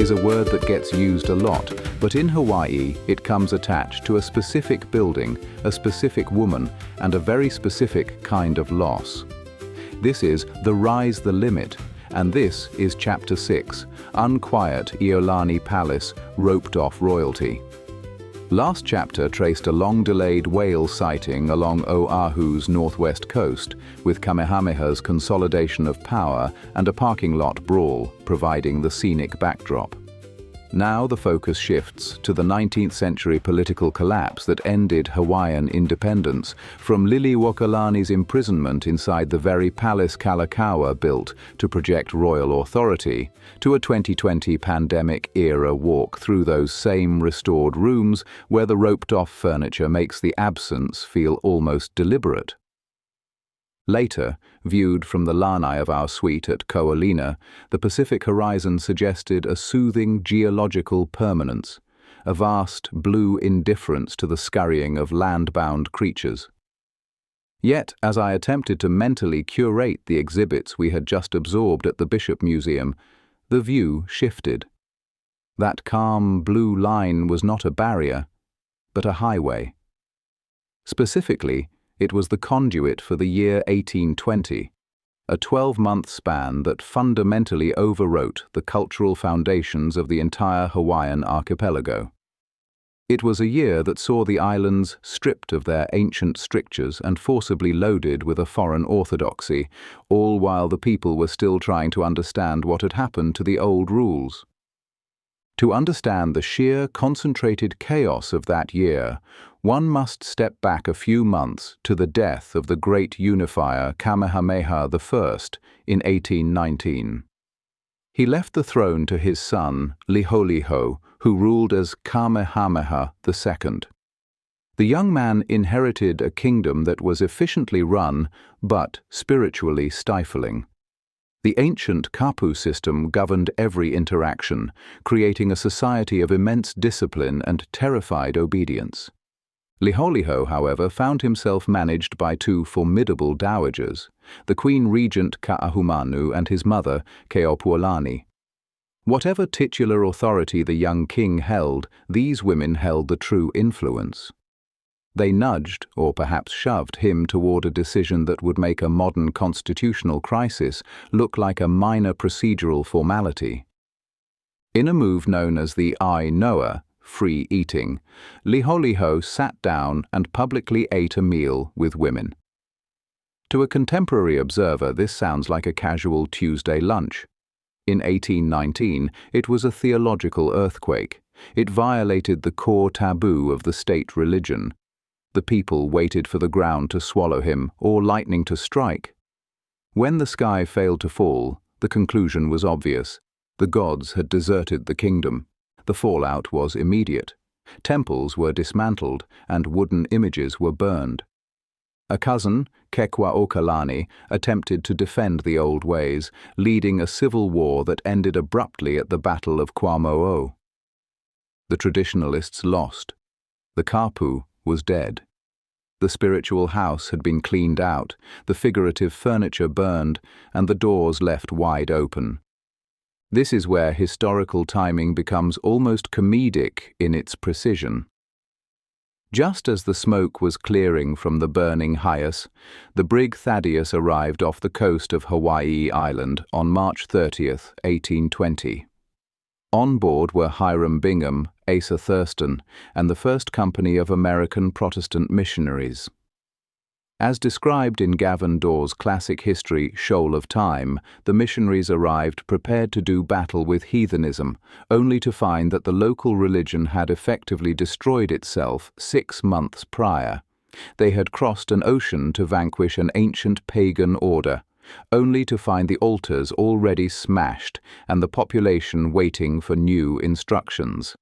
is a word that gets used a lot, but in Hawaii it comes attached to a specific building, a specific woman, and a very specific kind of loss. This is The Rise the Limit, and this is Chapter 6, Unquiet ʻIolani Palace, Roped Off Royalty. Last chapter traced a long-delayed whale sighting along Oʻahu's northwest coast, with Kamehameha's consolidation of power and a parking lot brawl providing the scenic backdrop. Now the focus shifts to the 19th century political collapse that ended Hawaiian independence, from Liliʻuokalani's imprisonment inside the very palace Kalakaua built to project royal authority, to a 2020 pandemic-era walk through those same restored rooms where the roped-off furniture makes the absence feel almost deliberate. Later, viewed from the lanai of our suite at ʻIolani, the Pacific horizon suggested a soothing geological permanence, a vast blue indifference to the scurrying of land-bound creatures. Yet, as I attempted to mentally curate the exhibits we had just absorbed at the Bishop Museum, the view shifted. That calm blue line was not a barrier, but a highway. Specifically, it was the conduit for the year 1820, a 12-month span that fundamentally overwrote the cultural foundations of the entire Hawaiian archipelago. It was a year that saw the islands stripped of their ancient strictures and forcibly loaded with a foreign orthodoxy, all while the people were still trying to understand what had happened to the old rules. To understand the sheer, concentrated chaos of that year, one must step back a few months to the death of the great unifier Kamehameha I in 1819. He left the throne to his son, Liholiho, who ruled as Kamehameha II. The young man inherited a kingdom that was efficiently run, but spiritually stifling. The ancient kapu system governed every interaction, creating a society of immense discipline and terrified obedience. Liholiho, however, found himself managed by two formidable dowagers, the Queen Regent Ka'ahumanu and his mother, Keopuolani. Whatever titular authority the young king held, these women held the true influence. They nudged, or perhaps shoved, him toward a decision that would make a modern constitutional crisis look like a minor procedural formality. In a move known as the I Noa, free eating, Liholiho sat down and publicly ate a meal with women. To a contemporary observer, this sounds like a casual Tuesday lunch. In 1819, it was a theological earthquake. It violated the core taboo of the state religion. The people waited for the ground to swallow him or lightning to strike. When the sky failed to fall, the conclusion was obvious. The gods had deserted the kingdom. The fallout was immediate. Temples were dismantled and wooden images were burned. A cousin, ʻIolani, attempted to defend the old ways, leading a civil war that ended abruptly at the Battle of Quamo'o. The traditionalists lost. The kapu was dead. The spiritual house had been cleaned out, the figurative furniture burned, and the doors left wide open. This is where historical timing becomes almost comedic in its precision. Just as the smoke was clearing from the burning Hyas, the brig Thaddeus arrived off the coast of Hawaii Island on March 30th, 1820. On board were Hiram Bingham, Asa Thurston, and the first company of American Protestant missionaries. As described in Gavin Dawes' classic history, Shoal of Time, the missionaries arrived prepared to do battle with heathenism, only to find that the local religion had effectively destroyed itself 6 months prior. They had crossed an ocean to vanquish an ancient pagan order, only to find the altars already smashed and the population waiting for new instructions.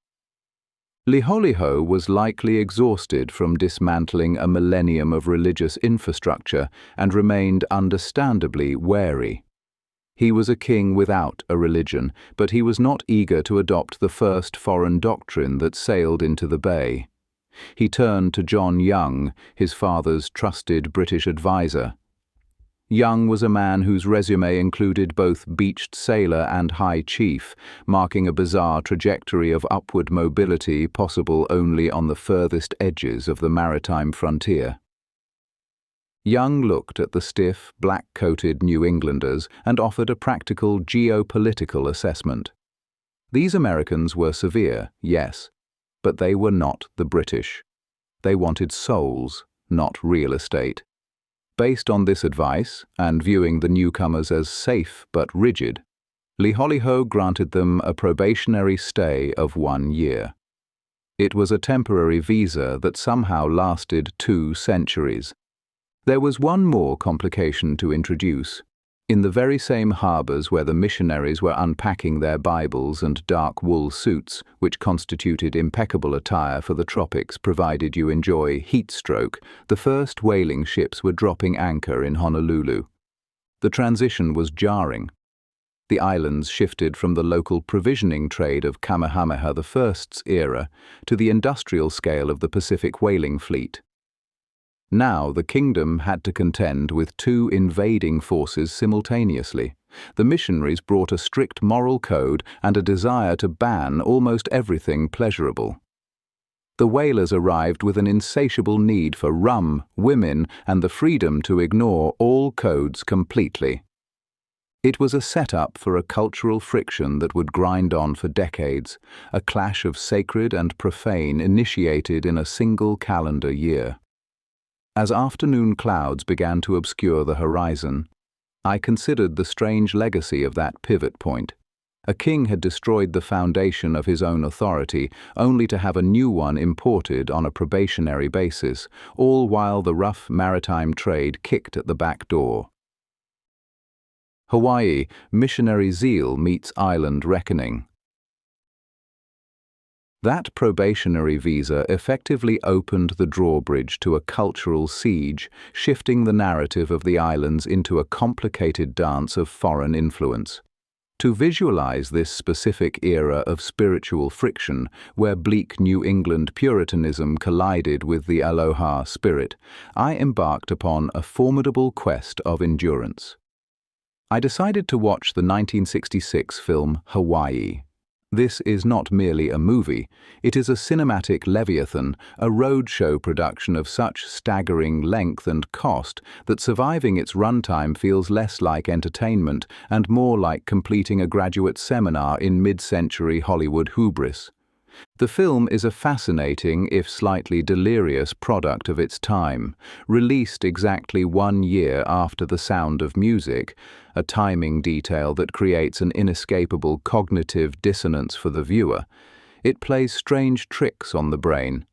Liholiho was likely exhausted from dismantling a millennium of religious infrastructure and remained understandably wary. He was a king without a religion, but he was not eager to adopt the first foreign doctrine that sailed into the bay. He turned to John Young, his father's trusted British advisor. Young was a man whose resume included both beached sailor and high chief, marking a bizarre trajectory of upward mobility possible only on the furthest edges of the maritime frontier. Young looked at the stiff, black-coated New Englanders and offered a practical geopolitical assessment. These Americans were severe, yes, but they were not the British. They wanted souls, not real estate. Based on this advice, and viewing the newcomers as safe but rigid, Liliʻuokalani granted them a probationary stay of 1 year. It was a temporary visa that somehow lasted 2 centuries. There was one more complication to introduce. In the very same harbors where the missionaries were unpacking their Bibles and dark wool suits, which constituted impeccable attire for the tropics provided you enjoy heat stroke, the first whaling ships were dropping anchor in Honolulu. The transition was jarring. The islands shifted from the local provisioning trade of Kamehameha I's era to the industrial scale of the Pacific whaling fleet. Now the kingdom had to contend with 2 invading forces simultaneously. The missionaries brought a strict moral code and a desire to ban almost everything pleasurable. The whalers arrived with an insatiable need for rum, women, and the freedom to ignore all codes completely. It was a setup for a cultural friction that would grind on for decades, a clash of sacred and profane initiated in a single calendar year. As afternoon clouds began to obscure the horizon, I considered the strange legacy of that pivot point. A king had destroyed the foundation of his own authority, only to have a new one imported on a probationary basis, all while the rough maritime trade kicked at the back door. Hawaii, missionary zeal meets island reckoning. That probationary visa effectively opened the drawbridge to a cultural siege, shifting the narrative of the islands into a complicated dance of foreign influence. To visualize this specific era of spiritual friction, where bleak New England Puritanism collided with the aloha spirit, I embarked upon a formidable quest of endurance. I decided to watch the 1966 film Hawaii. This is not merely a movie, it is a cinematic leviathan, a roadshow production of such staggering length and cost that surviving its runtime feels less like entertainment and more like completing a graduate seminar in mid-century Hollywood hubris. The film is a fascinating, if slightly delirious, product of its time, released exactly 1 year after The Sound of Music, a timing detail that creates an inescapable cognitive dissonance for the viewer. It plays strange tricks on the brain.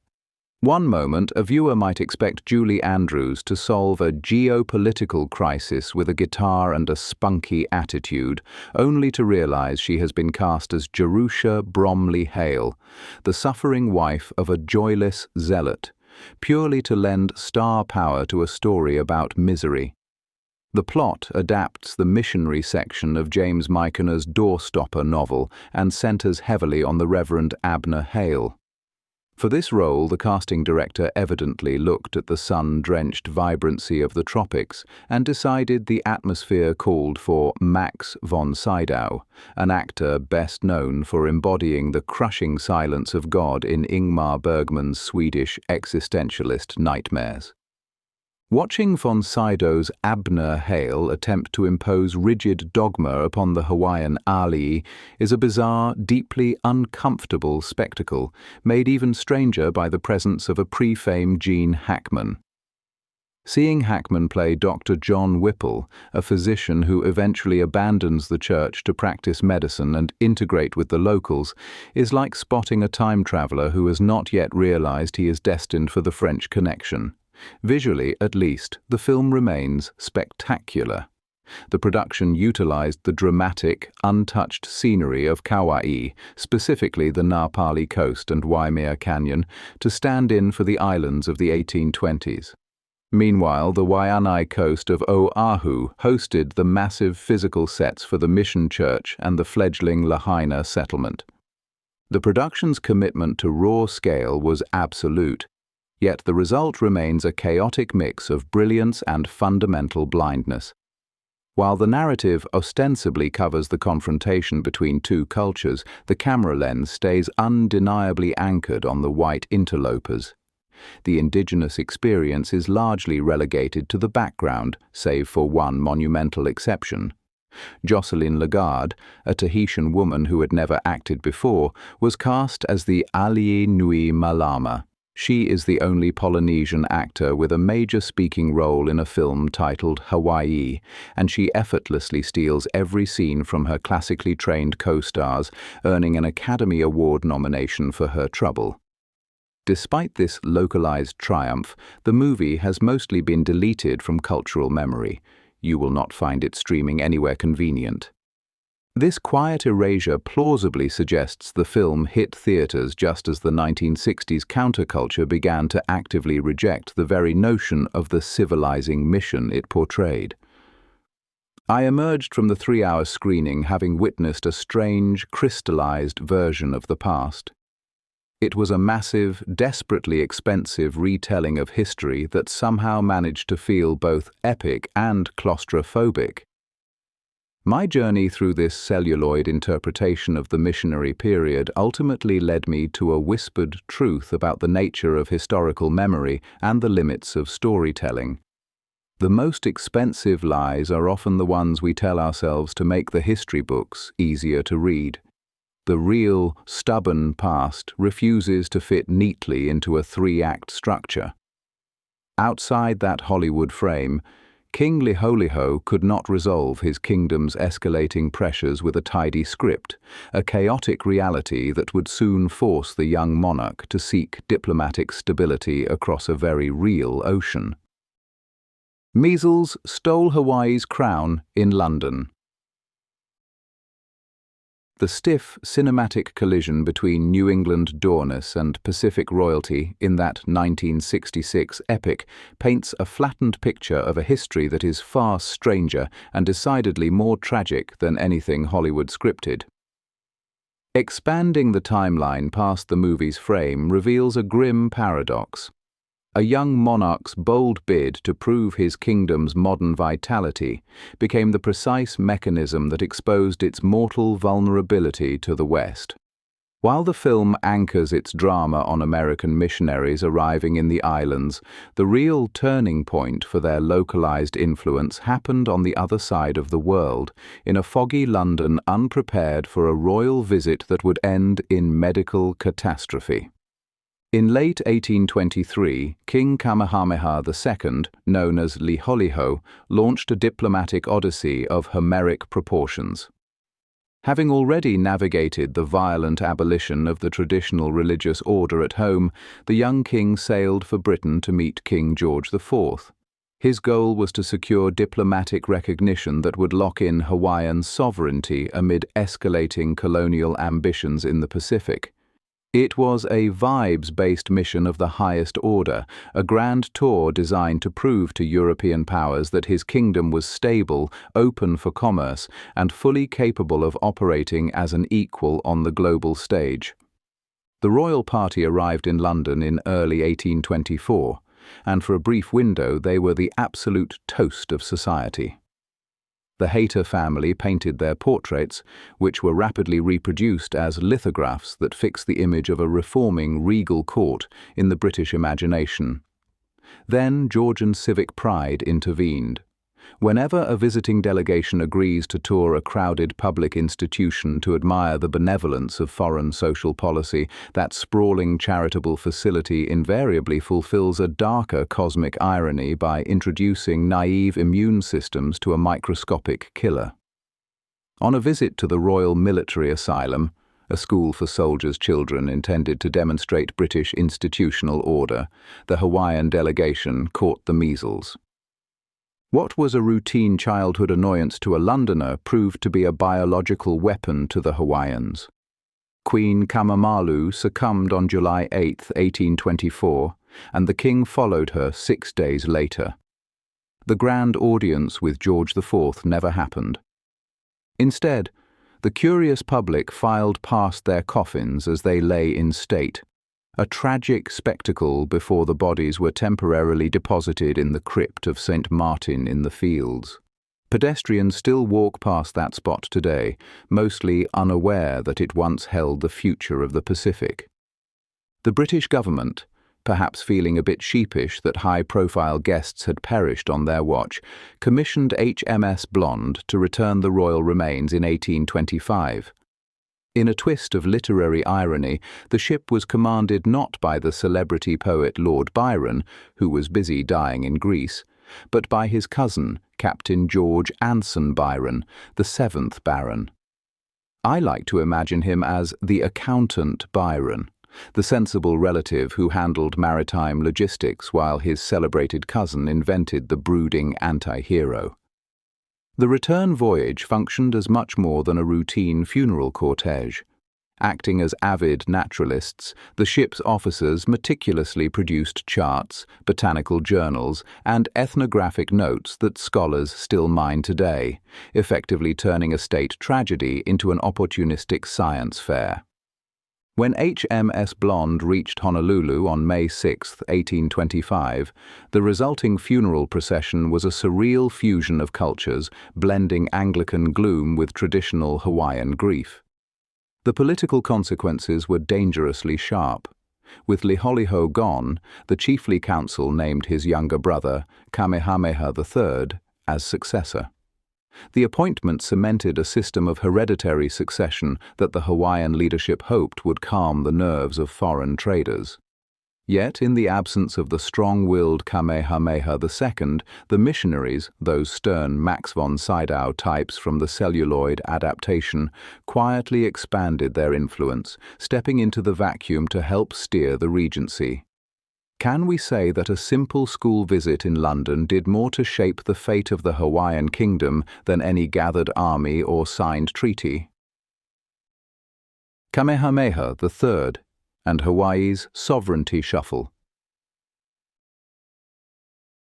One moment, a viewer might expect Julie Andrews to solve a geopolitical crisis with a guitar and a spunky attitude, only to realize she has been cast as Jerusha Bromley Hale, the suffering wife of a joyless zealot, purely to lend star power to a story about misery. The plot adapts the missionary section of James Michener's Doorstopper novel and centers heavily on the Reverend Abner Hale. For this role, the casting director evidently looked at the sun-drenched vibrancy of the tropics and decided the atmosphere called for Max von Sydow, an actor best known for embodying the crushing silence of God in Ingmar Bergman's Swedish existentialist nightmares. Watching von Sydow's Abner Hale attempt to impose rigid dogma upon the Hawaiian alii is a bizarre, deeply uncomfortable spectacle, made even stranger by the presence of a pre-fame Gene Hackman. Seeing Hackman play Dr. John Whipple, a physician who eventually abandons the church to practice medicine and integrate with the locals, is like spotting a time traveler who has not yet realized he is destined for the French Connection. Visually, at least, the film remains spectacular. The production utilized the dramatic, untouched scenery of Kauai, specifically the Napali coast and Waimea Canyon, to stand in for the islands of the 1820s. Meanwhile, the Waianae coast of Oʻahu hosted the massive physical sets for the mission church and the fledgling Lahaina settlement. The production's commitment to raw scale was absolute, yet the result remains a chaotic mix of brilliance and fundamental blindness. While the narrative ostensibly covers the confrontation between two cultures, the camera lens stays undeniably anchored on the white interlopers. The indigenous experience is largely relegated to the background, save for one monumental exception. Jocelyn Lagarde, a Tahitian woman who had never acted before, was cast as the Alii Nui Malama. She is the only Polynesian actor with a major speaking role in a film titled Hawaii, and she effortlessly steals every scene from her classically trained co-stars, earning an Academy Award nomination for her trouble. Despite this localized triumph, the movie has mostly been deleted from cultural memory. You will not find it streaming anywhere convenient. This quiet erasure plausibly suggests the film hit theaters just as the 1960s counterculture began to actively reject the very notion of the civilizing mission it portrayed. I emerged from the 3-hour screening having witnessed a strange, crystallized version of the past. It was a massive, desperately expensive retelling of history that somehow managed to feel both epic and claustrophobic. My journey through this celluloid interpretation of the missionary period ultimately led me to a whispered truth about the nature of historical memory and the limits of storytelling. The most expensive lies are often the ones we tell ourselves to make the history books easier to read. The real, stubborn past refuses to fit neatly into a 3-act structure. Outside that Hollywood frame, King Liliʻuokalani could not resolve his kingdom's escalating pressures with a tidy script, a chaotic reality that would soon force the young monarch to seek diplomatic stability across a very real ocean. Measles stole Hawaii's crown in London. The stiff, cinematic collision between New England dourness and Pacific royalty in that 1966 epic paints a flattened picture of a history that is far stranger and decidedly more tragic than anything Hollywood scripted. Expanding the timeline past the movie's frame reveals a grim paradox. A young monarch's bold bid to prove his kingdom's modern vitality became the precise mechanism that exposed its mortal vulnerability to the West. While the film anchors its drama on American missionaries arriving in the islands, the real turning point for their localized influence happened on the other side of the world, in a foggy London unprepared for a royal visit that would end in medical catastrophe. In late 1823, King Kamehameha II, known as Liliʻuokalani, launched a diplomatic odyssey of Homeric proportions. Having already navigated the violent abolition of the traditional religious order at home, the young king sailed for Britain to meet King George IV. His goal was to secure diplomatic recognition that would lock in Hawaiian sovereignty amid escalating colonial ambitions in the Pacific. It was a vibes-based mission of the highest order, a grand tour designed to prove to European powers that his kingdom was stable, open for commerce, and fully capable of operating as an equal on the global stage. The royal party arrived in London in early 1824, and for a brief window they were the absolute toast of society. The Hayter family painted their portraits, which were rapidly reproduced as lithographs that fixed the image of a reforming regal court in the British imagination. Then Georgian civic pride intervened. Whenever a visiting delegation agrees to tour a crowded public institution to admire the benevolence of foreign social policy, that sprawling charitable facility invariably fulfills a darker cosmic irony by introducing naive immune systems to a microscopic killer. On a visit to the Royal Military Asylum, a school for soldiers' children intended to demonstrate British institutional order, the Hawaiian delegation caught the measles. What was a routine childhood annoyance to a Londoner proved to be a biological weapon to the Hawaiians. Queen Kamamalu succumbed on July 8, 1824, and the king followed her 6 days later. The grand audience with George IV never happened. Instead, the curious public filed past their coffins as they lay in state, a tragic spectacle before the bodies were temporarily deposited in the crypt of St. Martin in the Fields. Pedestrians still walk past that spot today, mostly unaware that it once held the future of the Pacific. The British government, perhaps feeling a bit sheepish that high-profile guests had perished on their watch, commissioned HMS Blonde to return the royal remains in 1825. In a twist of literary irony, the ship was commanded not by the celebrity poet Lord Byron, who was busy dying in Greece, but by his cousin, Captain George Anson Byron, the 7th Baron. I like to imagine him as the accountant Byron, the sensible relative who handled maritime logistics while his celebrated cousin invented the brooding anti-hero. The return voyage functioned as much more than a routine funeral cortege. Acting as avid naturalists, the ship's officers meticulously produced charts, botanical journals, and ethnographic notes that scholars still mine today, effectively turning a state tragedy into an opportunistic science fair. When HMS Blonde reached Honolulu on May 6, 1825, the resulting funeral procession was a surreal fusion of cultures, blending Anglican gloom with traditional Hawaiian grief. The political consequences were dangerously sharp. With Liliʻuokalani gone, the chiefly council named his younger brother, Kamehameha III, as successor. The appointment cemented a system of hereditary succession that the Hawaiian leadership hoped would calm the nerves of foreign traders. Yet, in the absence of the strong-willed Kamehameha II, the missionaries, those stern Max von Sydow types from the celluloid adaptation, quietly expanded their influence, stepping into the vacuum to help steer the regency. Can we say that a simple school visit in London did more to shape the fate of the Hawaiian Kingdom than any gathered army or signed treaty? Kamehameha III and Hawaii's sovereignty shuffle.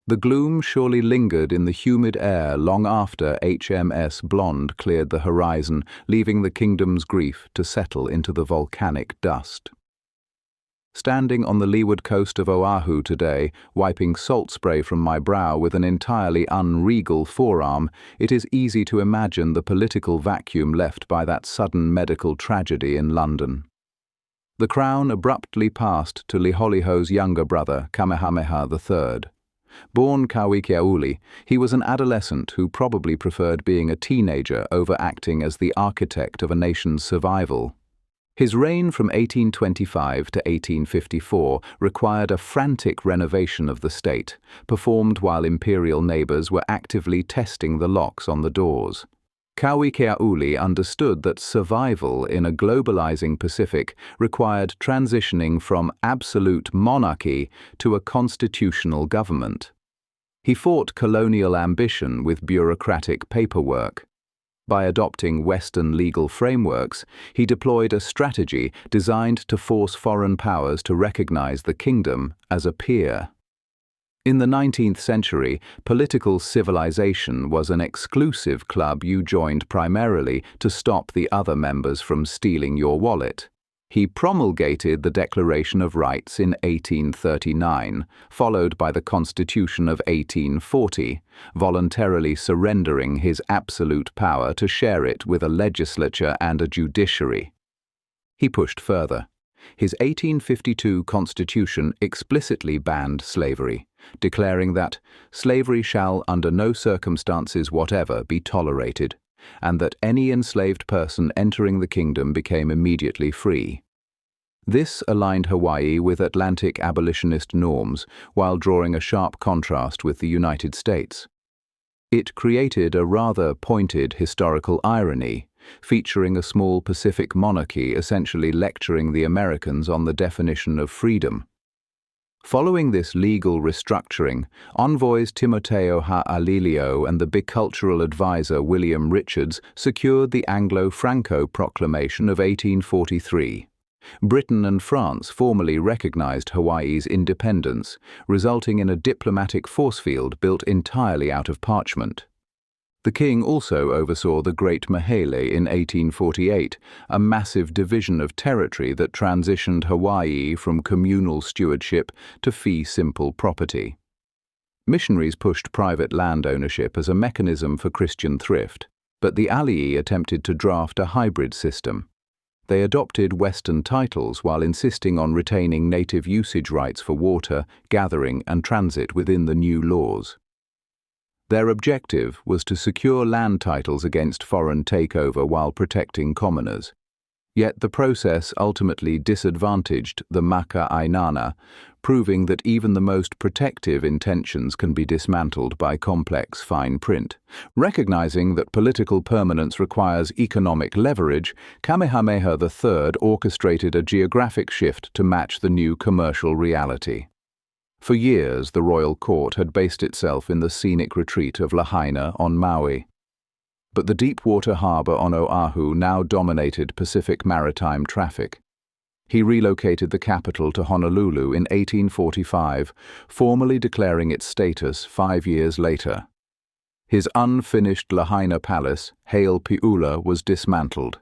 The gloom surely lingered in the humid air long after HMS Blonde cleared the horizon, leaving the kingdom's grief to settle into the volcanic dust. Standing on the leeward coast of Oʻahu today, wiping salt spray from my brow with an entirely unregal forearm, it is easy to imagine the political vacuum left by that sudden medical tragedy in London. The crown abruptly passed to Liliʻuokalani's younger brother, Kamehameha III. Born Kauikeaouli, he was an adolescent who probably preferred being a teenager over acting as the architect of a nation's survival. His reign from 1825 to 1854 required a frantic renovation of the state, performed while imperial neighbors were actively testing the locks on the doors. Kauikeaouli understood that survival in a globalizing Pacific required transitioning from absolute monarchy to a constitutional government. He fought colonial ambition with bureaucratic paperwork. By adopting Western legal frameworks, he deployed a strategy designed to force foreign powers to recognize the kingdom as a peer. In the 19th century, political civilization was an exclusive club you joined primarily to stop the other members from stealing your wallet. He promulgated the Declaration of Rights in 1839, followed by the Constitution of 1840, voluntarily surrendering his absolute power to share it with a legislature and a judiciary. He pushed further. His 1852 Constitution explicitly banned slavery, declaring that slavery shall under no circumstances whatever be tolerated, and that any enslaved person entering the kingdom became immediately free. This aligned Hawaii with Atlantic abolitionist norms while drawing a sharp contrast with the United States. It created a rather pointed historical irony, featuring a small Pacific monarchy essentially lecturing the Americans on the definition of freedom. Following this legal restructuring, envoys Timoteo Ha'alilio and the bicultural advisor William Richards secured the Anglo-Franco Proclamation of 1843. Britain and France formally recognized Hawaii's independence, resulting in a diplomatic force field built entirely out of parchment. The king also oversaw the Great Mahele in 1848, a massive division of territory that transitioned Hawaii from communal stewardship to fee simple property. Missionaries pushed private land ownership as a mechanism for Christian thrift, but the alii attempted to draft a hybrid system. They adopted Western titles while insisting on retaining native usage rights for water, gathering, and transit within the new laws. Their objective was to secure land titles against foreign takeover while protecting commoners. Yet the process ultimately disadvantaged the Maka Ainana, proving that even the most protective intentions can be dismantled by complex fine print. Recognizing that political permanence requires economic leverage, Kamehameha III orchestrated a geographic shift to match the new commercial reality. For years, the royal court had based itself in the scenic retreat of Lahaina on Maui. But the deep-water harbor on Oʻahu now dominated Pacific maritime traffic. He relocated the capital to Honolulu in 1845, formally declaring its status 5 years later. His unfinished Lahaina palace, Haile Piula, was dismantled.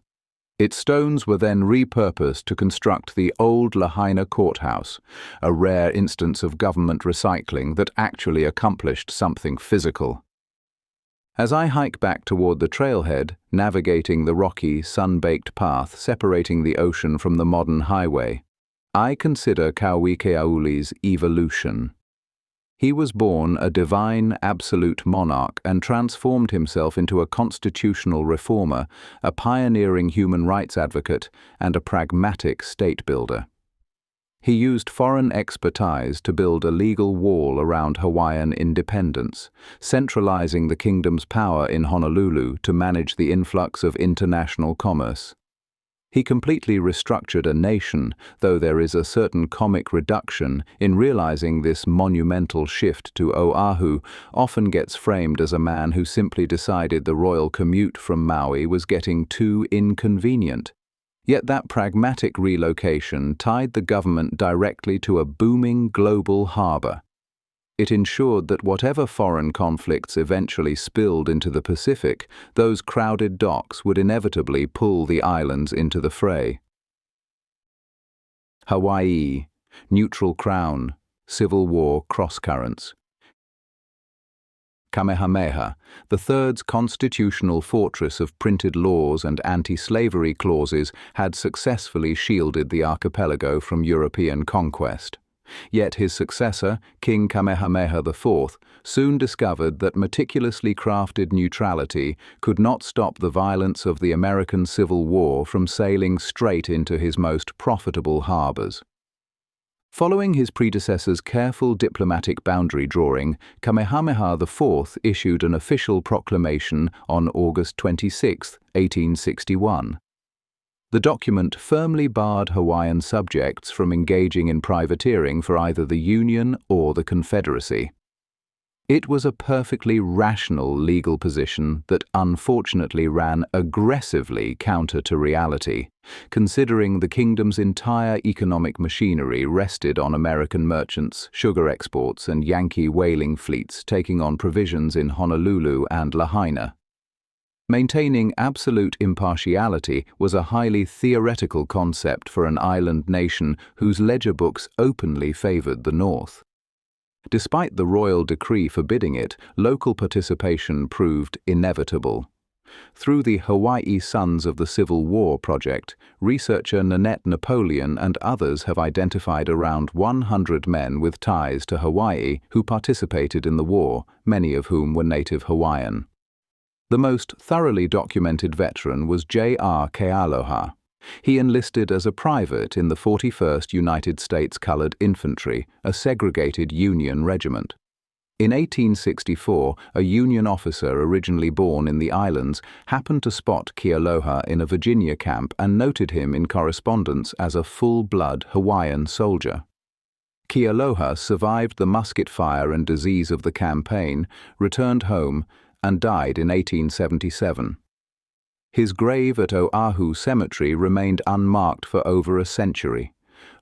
Its stones were then repurposed to construct the old Lahaina courthouse, a rare instance of government recycling that actually accomplished something physical. As I hike back toward the trailhead, navigating the rocky, sun-baked path separating the ocean from the modern highway, I consider Kauikeauli's evolution. He was born a divine, absolute monarch and transformed himself into a constitutional reformer, a pioneering human rights advocate, and a pragmatic state builder. He used foreign expertise to build a legal wall around Hawaiian independence, centralizing the kingdom's power in Honolulu to manage the influx of international commerce. He completely restructured a nation, though there is a certain comic reduction in realizing this monumental shift to Oʻahu often gets framed as a man who simply decided the royal commute from Maui was getting too inconvenient. Yet that pragmatic relocation tied the government directly to a booming global harbor. It ensured that whatever foreign conflicts eventually spilled into the Pacific, those crowded docks would inevitably pull the islands into the fray. Hawaii, neutral crown, Civil War crosscurrents. Kamehameha, the third's constitutional fortress of printed laws and anti-slavery clauses, had successfully shielded the archipelago from European conquest. Yet his successor, King Kamehameha IV, soon discovered that meticulously crafted neutrality could not stop the violence of the American Civil War from sailing straight into his most profitable harbors. Following his predecessor's careful diplomatic boundary drawing, Kamehameha IV issued an official proclamation on August 26, 1861. The document firmly barred Hawaiian subjects from engaging in privateering for either the Union or the Confederacy. It was a perfectly rational legal position that unfortunately ran aggressively counter to reality, considering the kingdom's entire economic machinery rested on American merchants, sugar exports, and Yankee whaling fleets taking on provisions in Honolulu and Lahaina. Maintaining absolute impartiality was a highly theoretical concept for an island nation whose ledger books openly favored the North. Despite the royal decree forbidding it, local participation proved inevitable. Through the Hawaii Sons of the Civil War project, researcher Nanette Napoleon and others have identified around 100 men with ties to Hawaii who participated in the war, many of whom were native Hawaiian. The most thoroughly documented veteran was J.R. Kealoha. He enlisted as a private in the 41st United States Colored Infantry, a segregated Union regiment. In 1864, a Union officer originally born in the islands happened to spot Kealoha in a Virginia camp and noted him in correspondence as a full-blood Hawaiian soldier. Kealoha survived the musket fire and disease of the campaign, returned home, and died in 1877. His grave at Oʻahu Cemetery remained unmarked for over a century.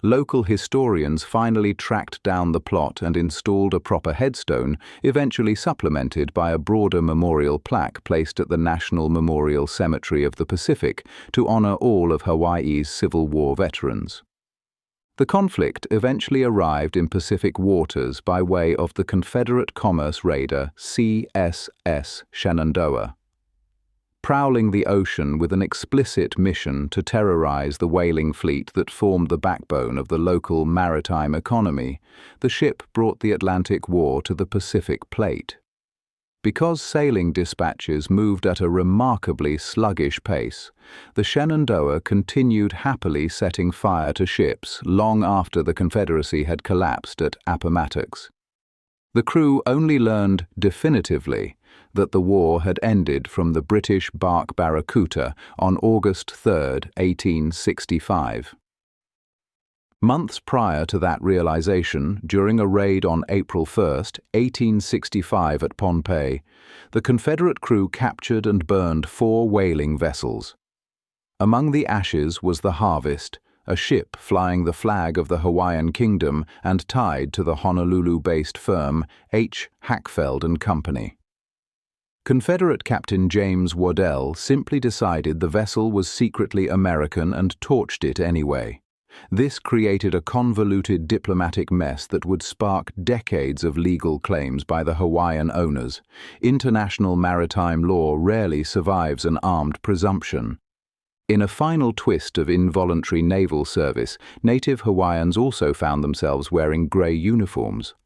Local historians finally tracked down the plot and installed a proper headstone, eventually supplemented by a broader memorial plaque placed at the National Memorial Cemetery of the Pacific to honor all of Hawaii's Civil War veterans. The conflict eventually arrived in Pacific waters by way of the Confederate commerce raider CSS Shenandoah, prowling the ocean with an explicit mission to terrorize the whaling fleet that formed the backbone of the local maritime economy. The ship brought the Atlantic War to the Pacific Plate. Because sailing dispatches moved at a remarkably sluggish pace, the Shenandoah continued happily setting fire to ships long after the Confederacy had collapsed at Appomattox. The crew only learned definitively that the war had ended from the British bark Barracuda on August 3, 1865. Months prior to that realization, during a raid on April 1, 1865 at Pohnpei, the Confederate crew captured and burned 4 whaling vessels. Among the ashes was the Harvest, a ship flying the flag of the Hawaiian Kingdom and tied to the Honolulu-based firm H. Hackfeld and Company. Confederate Captain James Waddell simply decided the vessel was secretly American and torched it anyway. This created a convoluted diplomatic mess that would spark decades of legal claims by the Hawaiian owners. International maritime law rarely survives an armed presumption. In a final twist of involuntary naval service, native Hawaiians also found themselves wearing grey uniforms.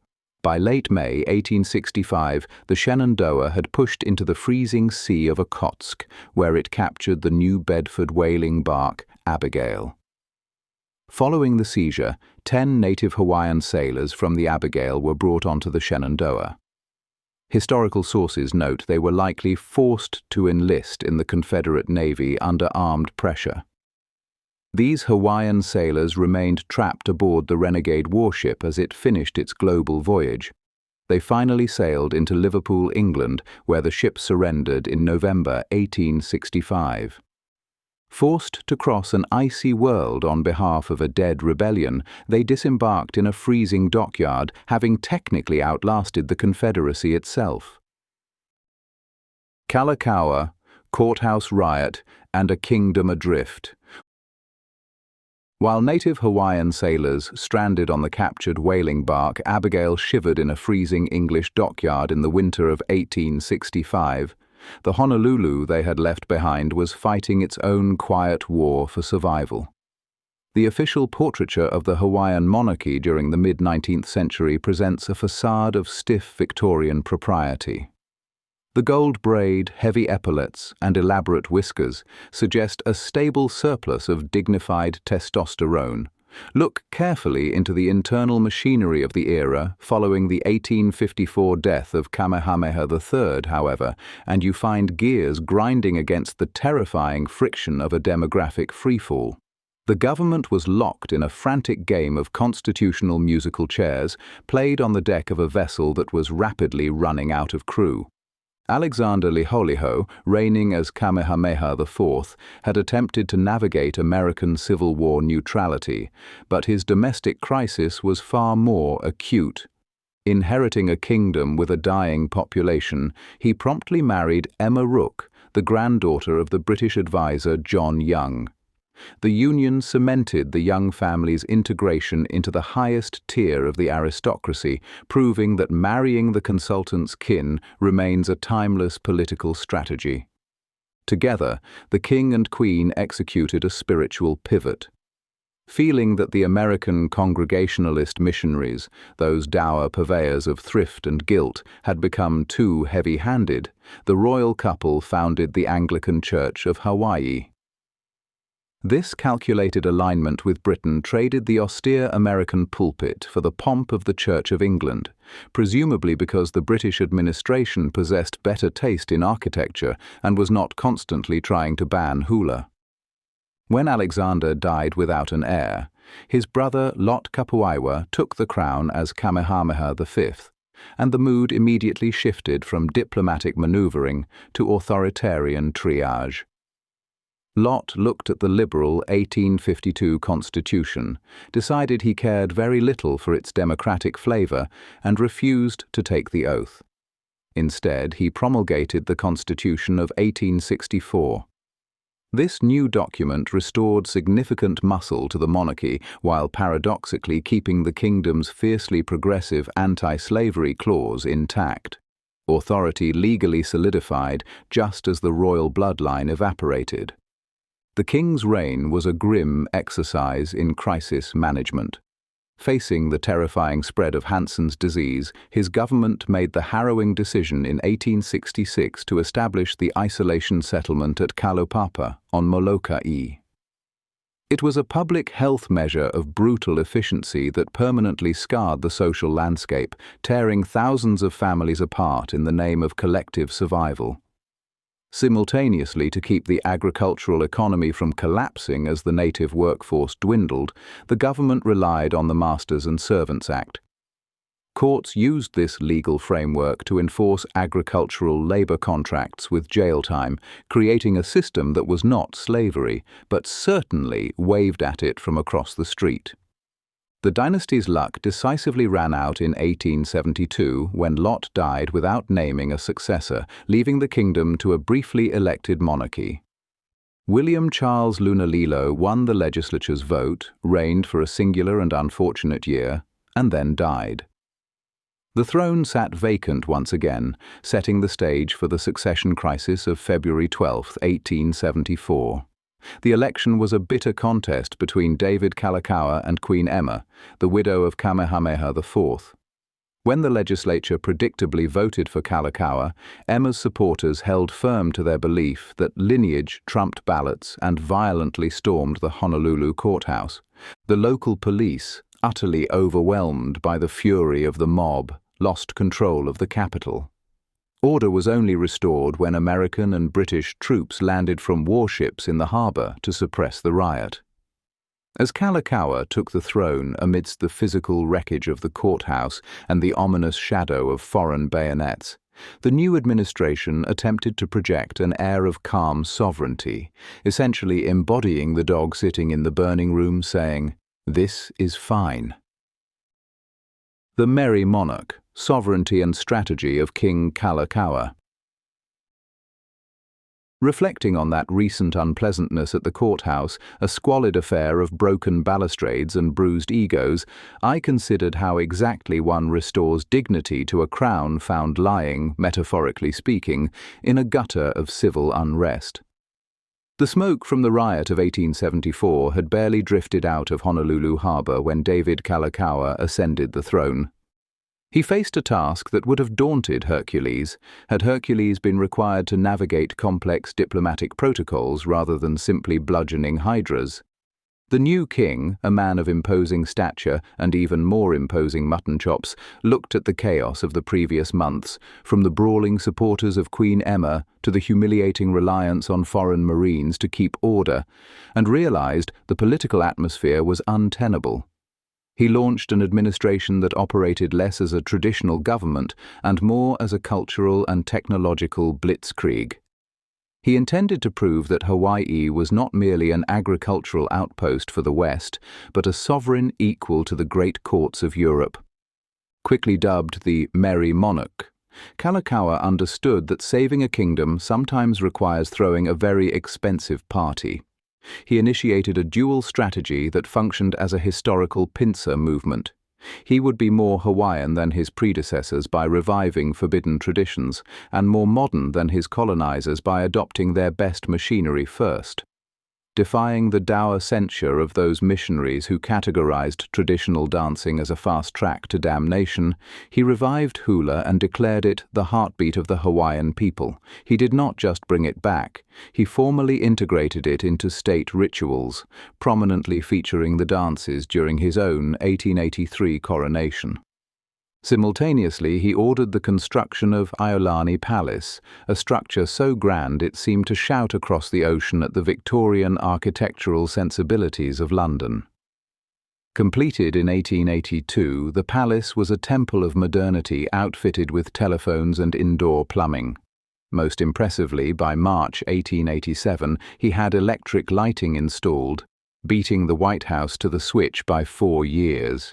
By late May 1865, the Shenandoah had pushed into the freezing sea of Okhotsk, where it captured the New Bedford whaling bark Abigail. Following the seizure, 10 native Hawaiian sailors from the Abigail were brought onto the Shenandoah. Historical sources note they were likely forced to enlist in the Confederate Navy under armed pressure. These Hawaiian sailors remained trapped aboard the renegade warship as it finished its global voyage. They finally sailed into Liverpool, England, where the ship surrendered in November 1865. Forced to cross an icy world on behalf of a dead rebellion, they disembarked in a freezing dockyard, having technically outlasted the Confederacy itself. Kalakaua, courthouse riot, and a kingdom adrift. While native Hawaiian sailors stranded on the captured whaling bark Abigail shivered in a freezing English dockyard in the winter of 1865, the Honolulu they had left behind was fighting its own quiet war for survival. The official portraiture of the Hawaiian monarchy during the mid-19th century presents a facade of stiff Victorian propriety. The gold braid, heavy epaulets, and elaborate whiskers suggest a stable surplus of dignified testosterone. Look carefully into the internal machinery of the era following the 1854 death of Kamehameha III, however, and you find gears grinding against the terrifying friction of a demographic freefall. The government was locked in a frantic game of constitutional musical chairs played on the deck of a vessel that was rapidly running out of crew. Alexander Liholiho, reigning as Kamehameha IV, had attempted to navigate American Civil War neutrality, but his domestic crisis was far more acute. Inheriting a kingdom with a dying population, he promptly married Emma Rook, the granddaughter of the British advisor John Young. The union cemented the Young family's integration into the highest tier of the aristocracy, proving that marrying the consultant's kin remains a timeless political strategy. Together, the king and queen executed a spiritual pivot. Feeling that the American Congregationalist missionaries, those dour purveyors of thrift and guilt, had become too heavy-handed, the royal couple founded the Anglican Church of Hawaii. This calculated alignment with Britain traded the austere American pulpit for the pomp of the Church of England, presumably because the British administration possessed better taste in architecture and was not constantly trying to ban hula. When Alexander died without an heir, his brother Lot Kapuaiwa took the crown as Kamehameha V, and the mood immediately shifted from diplomatic maneuvering to authoritarian triage. Lot looked at the liberal 1852 Constitution, decided he cared very little for its democratic flavor, and refused to take the oath. Instead, he promulgated the Constitution of 1864. This new document restored significant muscle to the monarchy while paradoxically keeping the kingdom's fiercely progressive anti-slavery clause intact. Authority legally solidified just as the royal bloodline evaporated. The king's reign was a grim exercise in crisis management. Facing the terrifying spread of Hansen's disease, his government made the harrowing decision in 1866 to establish the isolation settlement at Kalaupapa on Molokai. It was a public health measure of brutal efficiency that permanently scarred the social landscape, tearing thousands of families apart in the name of collective survival. Simultaneously, to keep the agricultural economy from collapsing as the native workforce dwindled, the government relied on the Masters and Servants Act. Courts used this legal framework to enforce agricultural labor contracts with jail time, creating a system that was not slavery, but certainly waved at it from across the street. The dynasty's luck decisively ran out in 1872 when Lot died without naming a successor, leaving the kingdom to a briefly elected monarchy. William Charles Lunalilo won the legislature's vote, reigned for a singular and unfortunate year, and then died. The throne sat vacant once again, setting the stage for the succession crisis of February 12, 1874. The election was a bitter contest between David Kalakaua and Queen Emma, the widow of Kamehameha IV. When the legislature predictably voted for Kalakaua, Emma's supporters held firm to their belief that lineage trumped ballots and violently stormed the Honolulu courthouse. The local police, utterly overwhelmed by the fury of the mob, lost control of the capital. Order was only restored when American and British troops landed from warships in the harbor to suppress the riot. As Kalakaua took the throne amidst the physical wreckage of the courthouse and the ominous shadow of foreign bayonets, the new administration attempted to project an air of calm sovereignty, essentially embodying the dog sitting in the burning room saying, "This is fine." The Merry Monarch, Sovereignty and Strategy of King Kalakaua. Reflecting on that recent unpleasantness at the courthouse, a squalid affair of broken balustrades and bruised egos, I considered how exactly one restores dignity to a crown found lying, metaphorically speaking, in a gutter of civil unrest. The smoke from the riot of 1874 had barely drifted out of Honolulu harbor when David Kalakaua ascended the throne. He faced a task that would have daunted Hercules, had Hercules been required to navigate complex diplomatic protocols rather than simply bludgeoning hydras. The new king, a man of imposing stature and even more imposing mutton chops, looked at the chaos of the previous months, from the brawling supporters of Queen Emma to the humiliating reliance on foreign marines to keep order, and realized the political atmosphere was untenable. He launched an administration that operated less as a traditional government and more as a cultural and technological blitzkrieg. He intended to prove that Hawaii was not merely an agricultural outpost for the West, but a sovereign equal to the great courts of Europe. Quickly dubbed the Merry Monarch, Kalakaua understood that saving a kingdom sometimes requires throwing a very expensive party. He initiated a dual strategy that functioned as a historical pincer movement. He would be more Hawaiian than his predecessors by reviving forbidden traditions, and more modern than his colonizers by adopting their best machinery first. Defying the dour censure of those missionaries who categorized traditional dancing as a fast track to damnation, he revived hula and declared it the heartbeat of the Hawaiian people. He did not just bring it back, he formally integrated it into state rituals, prominently featuring the dances during his own 1883 coronation. Simultaneously, he ordered the construction of ʻIolani Palace, a structure so grand it seemed to shout across the ocean at the Victorian architectural sensibilities of London. Completed in 1882, the palace was a temple of modernity outfitted with telephones and indoor plumbing. Most impressively, by March 1887, he had electric lighting installed, beating the White House to the switch by 4 years.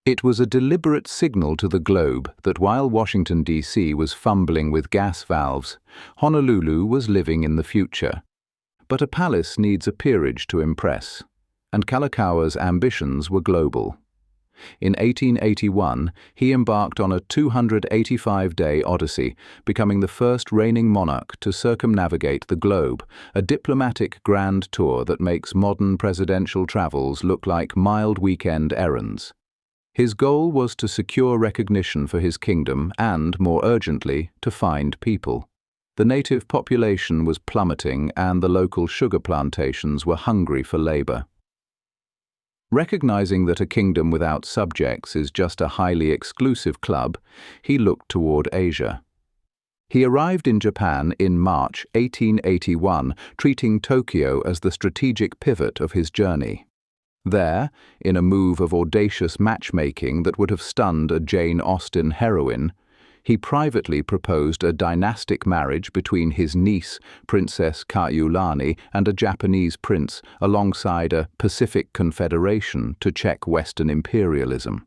It was a deliberate signal to the globe that while Washington, D.C. was fumbling with gas valves, Honolulu was living in the future. But a palace needs a peerage to impress, and Kalakaua's ambitions were global. In 1881, he embarked on a 285-day odyssey, becoming the first reigning monarch to circumnavigate the globe, a diplomatic grand tour that makes modern presidential travels look like mild weekend errands. His goal was to secure recognition for his kingdom and, more urgently, to find people. The native population was plummeting and the local sugar plantations were hungry for labor. Recognizing that a kingdom without subjects is just a highly exclusive club, he looked toward Asia. He arrived in Japan in March 1881, treating Tokyo as the strategic pivot of his journey. There, in a move of audacious matchmaking that would have stunned a Jane Austen heroine, he privately proposed a dynastic marriage between his niece, Princess ʻIolani, and a Japanese prince, alongside a Pacific Confederation to check Western imperialism.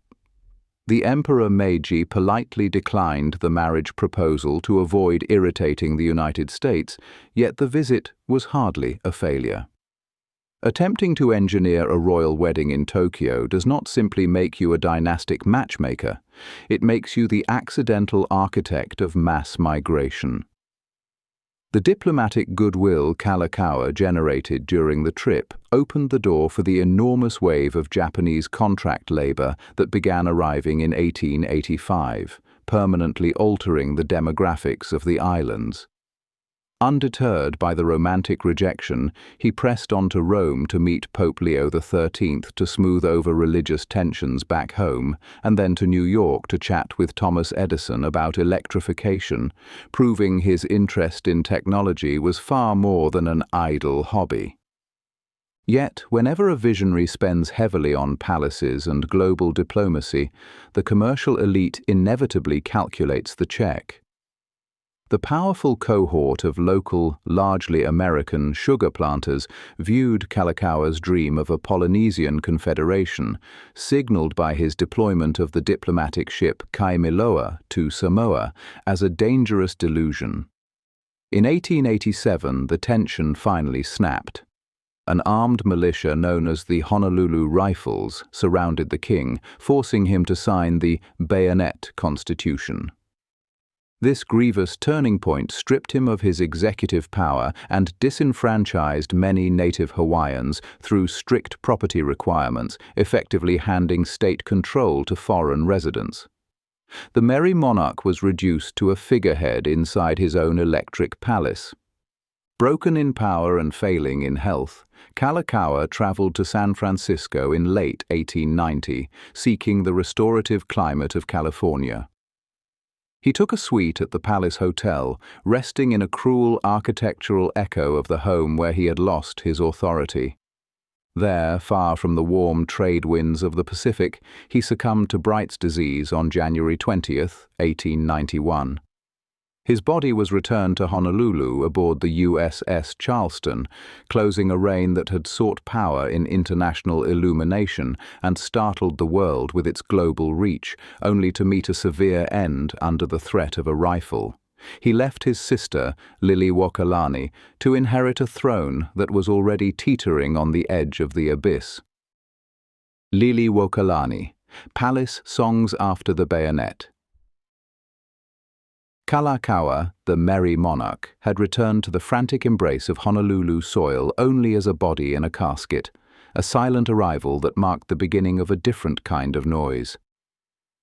The Emperor Meiji politely declined the marriage proposal to avoid irritating the United States, yet the visit was hardly a failure. Attempting to engineer a royal wedding in Tokyo does not simply make you a dynastic matchmaker, it makes you the accidental architect of mass migration. The diplomatic goodwill Kalakaua generated during the trip opened the door for the enormous wave of Japanese contract labor that began arriving in 1885, permanently altering the demographics of the islands. Undeterred by the romantic rejection, he pressed on to Rome to meet Pope Leo XIII to smooth over religious tensions back home, and then to New York to chat with Thomas Edison about electrification, proving his interest in technology was far more than an idle hobby. Yet, whenever a visionary spends heavily on palaces and global diplomacy, the commercial elite inevitably calculates the check. The powerful cohort of local, largely American, sugar planters viewed Kalakaua's dream of a Polynesian confederation, signaled by his deployment of the diplomatic ship Kaimiloa to Samoa, as a dangerous delusion. In 1887, the tension finally snapped. An armed militia known as the Honolulu Rifles surrounded the king, forcing him to sign the Bayonet Constitution. This grievous turning point stripped him of his executive power and disenfranchised many native Hawaiians through strict property requirements, effectively handing state control to foreign residents. The merry monarch was reduced to a figurehead inside his own electric palace. Broken in power and failing in health, Kalakaua traveled to San Francisco in late 1890, seeking the restorative climate of California. He took a suite at the Palace Hotel, resting in a cruel architectural echo of the home where he had lost his authority. There, far from the warm trade winds of the Pacific, he succumbed to Bright's disease on January 20th, 1891. His body was returned to Honolulu aboard the USS Charleston, closing a reign that had sought power in international illumination and startled the world with its global reach, only to meet a severe end under the threat of a rifle. He left his sister, Liliʻuokalani, to inherit a throne that was already teetering on the edge of the abyss. Liliʻuokalani, Palace Songs After the Bayonet. Kalakaua, the merry monarch, had returned to the frantic embrace of Honolulu soil only as a body in a casket, a silent arrival that marked the beginning of a different kind of noise.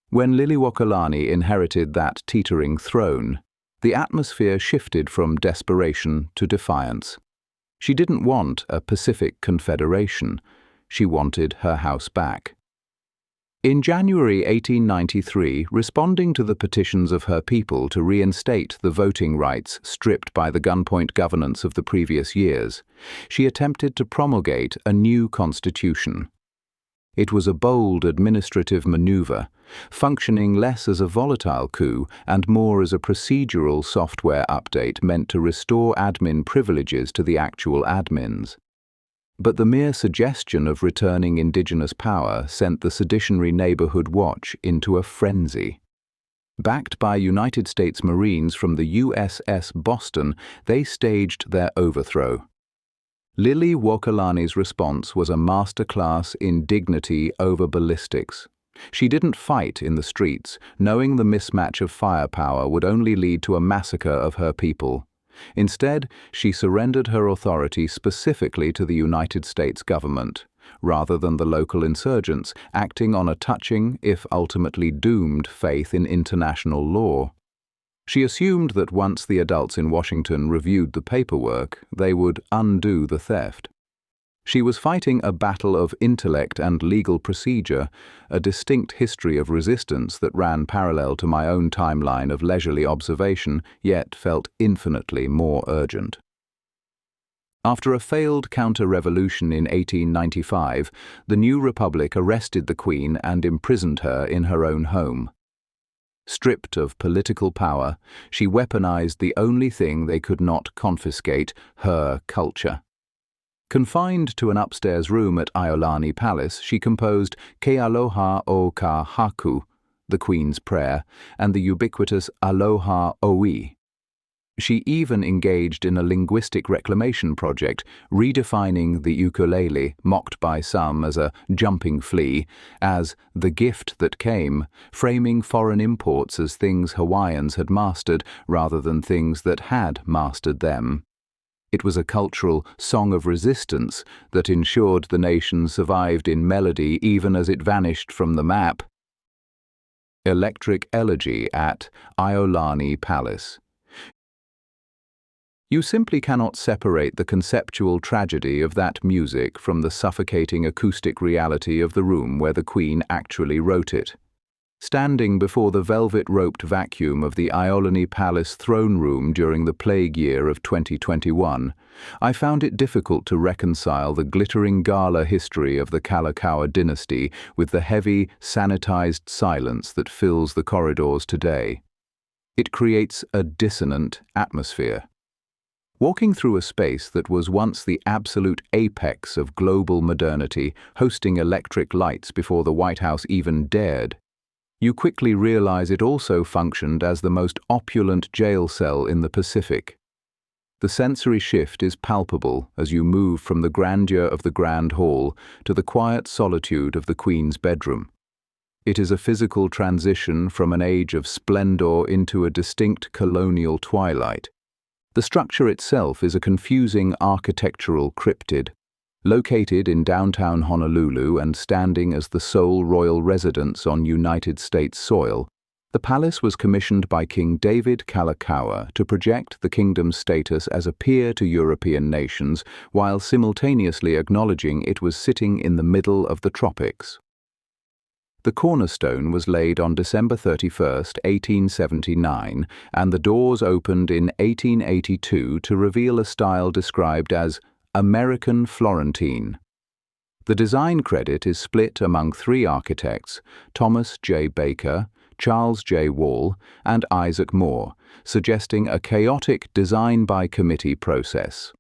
When Liliʻuokalani inherited that teetering throne, the atmosphere shifted from desperation to defiance. She didn't want a Pacific Confederation. She wanted her house back. In January 1893, responding to the petitions of her people to reinstate the voting rights stripped by the gunpoint governance of the previous years, she attempted to promulgate a new constitution. It was a bold administrative maneuver, functioning less as a volatile coup and more as a procedural software update meant to restore admin privileges to the actual admins. But the mere suggestion of returning indigenous power sent the Seditionary Neighborhood Watch into a frenzy. Backed by United States Marines from the USS Boston, they staged their overthrow. Liliʻuokalani's response was a masterclass in dignity over ballistics. She didn't fight in the streets, knowing the mismatch of firepower would only lead to a massacre of her people. Instead, she surrendered her authority specifically to the United States government, rather than the local insurgents, acting on a touching, if ultimately doomed, faith in international law. She assumed that once the adults in Washington reviewed the paperwork, they would undo the theft. She was fighting a battle of intellect and legal procedure, a distinct history of resistance that ran parallel to my own timeline of leisurely observation, yet felt infinitely more urgent. After a failed counter-revolution in 1895, the new republic arrested the Queen and imprisoned her in her own home. Stripped of political power, she weaponized the only thing they could not confiscate, her culture. Confined to an upstairs room at ʻIolani Palace, she composed Ke Aloha o ka Haku, the Queen's Prayer, and the ubiquitous Aloha Oe. She even engaged in a linguistic reclamation project, redefining the ukulele, mocked by some as a jumping flea, as the gift that came, framing foreign imports as things Hawaiians had mastered rather than things that had mastered them. It was a cultural song of resistance that ensured the nation survived in melody even as it vanished from the map. Electric Elegy at ʻIolani Palace. You simply cannot separate the conceptual tragedy of that music from the suffocating acoustic reality of the room where the Queen actually wrote it. Standing before the velvet-roped vacuum of the ʻIolani Palace throne room during the plague year of 2021, I found it difficult to reconcile the glittering gala history of the Kalakaua dynasty with the heavy, sanitized silence that fills the corridors today. It creates a dissonant atmosphere. Walking through a space that was once the absolute apex of global modernity, hosting electric lights before the White House even dared, you quickly realize it also functioned as the most opulent jail cell in the Pacific. The sensory shift is palpable as you move from the grandeur of the Grand Hall to the quiet solitude of the Queen's bedroom. It is a physical transition from an age of splendor into a distinct colonial twilight. The structure itself is a confusing architectural cryptid. Located in downtown Honolulu and standing as the sole royal residence on United States soil, the palace was commissioned by King David Kalakaua to project the kingdom's status as a peer to European nations while simultaneously acknowledging it was sitting in the middle of the tropics. The cornerstone was laid on December 31, 1879, and the doors opened in 1882 to reveal a style described as American Florentine. The design credit is split among three architects, Thomas J. Baker, Charles J. Wall, and Isaac Moore, suggesting a chaotic design-by-committee process.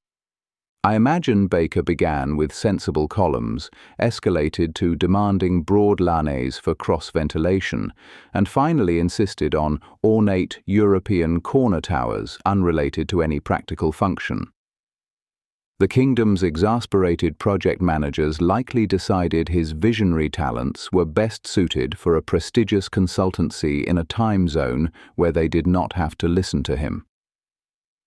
I imagine Baker began with sensible columns, escalated to demanding broad lanes for cross-ventilation, and finally insisted on ornate European corner towers unrelated to any practical function. The kingdom's exasperated project managers likely decided his visionary talents were best suited for a prestigious consultancy in a time zone where they did not have to listen to him.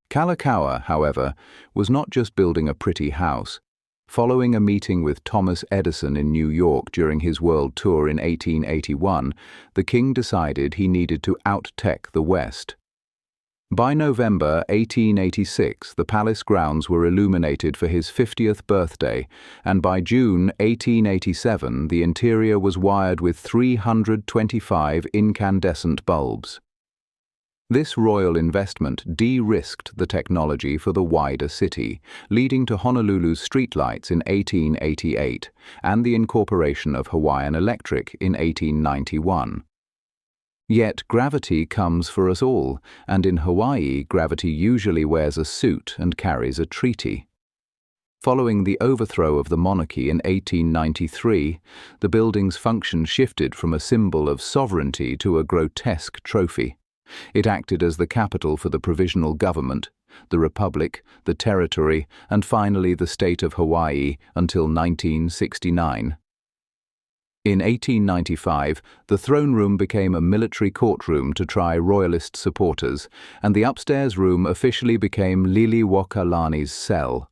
Kalakaua, however, was not just building a pretty house. Following a meeting with Thomas Edison in New York during his world tour in 1881, the king decided he needed to out-tech the West. By November 1886, the palace grounds were illuminated for his 50th birthday, and by June 1887, the interior was wired with 325 incandescent bulbs. This royal investment de-risked the technology for the wider city, leading to Honolulu's streetlights in 1888 and the incorporation of Hawaiian Electric in 1891. Yet gravity comes for us all, and in Hawaii, gravity usually wears a suit and carries a treaty. Following the overthrow of the monarchy in 1893, the building's function shifted from a symbol of sovereignty to a grotesque trophy. It acted as the capital for the provisional government, the republic, the territory, and finally the state of Hawaii until 1969. In 1895, the throne room became a military courtroom to try royalist supporters, and the upstairs room officially became Liliʻuokalani's cell.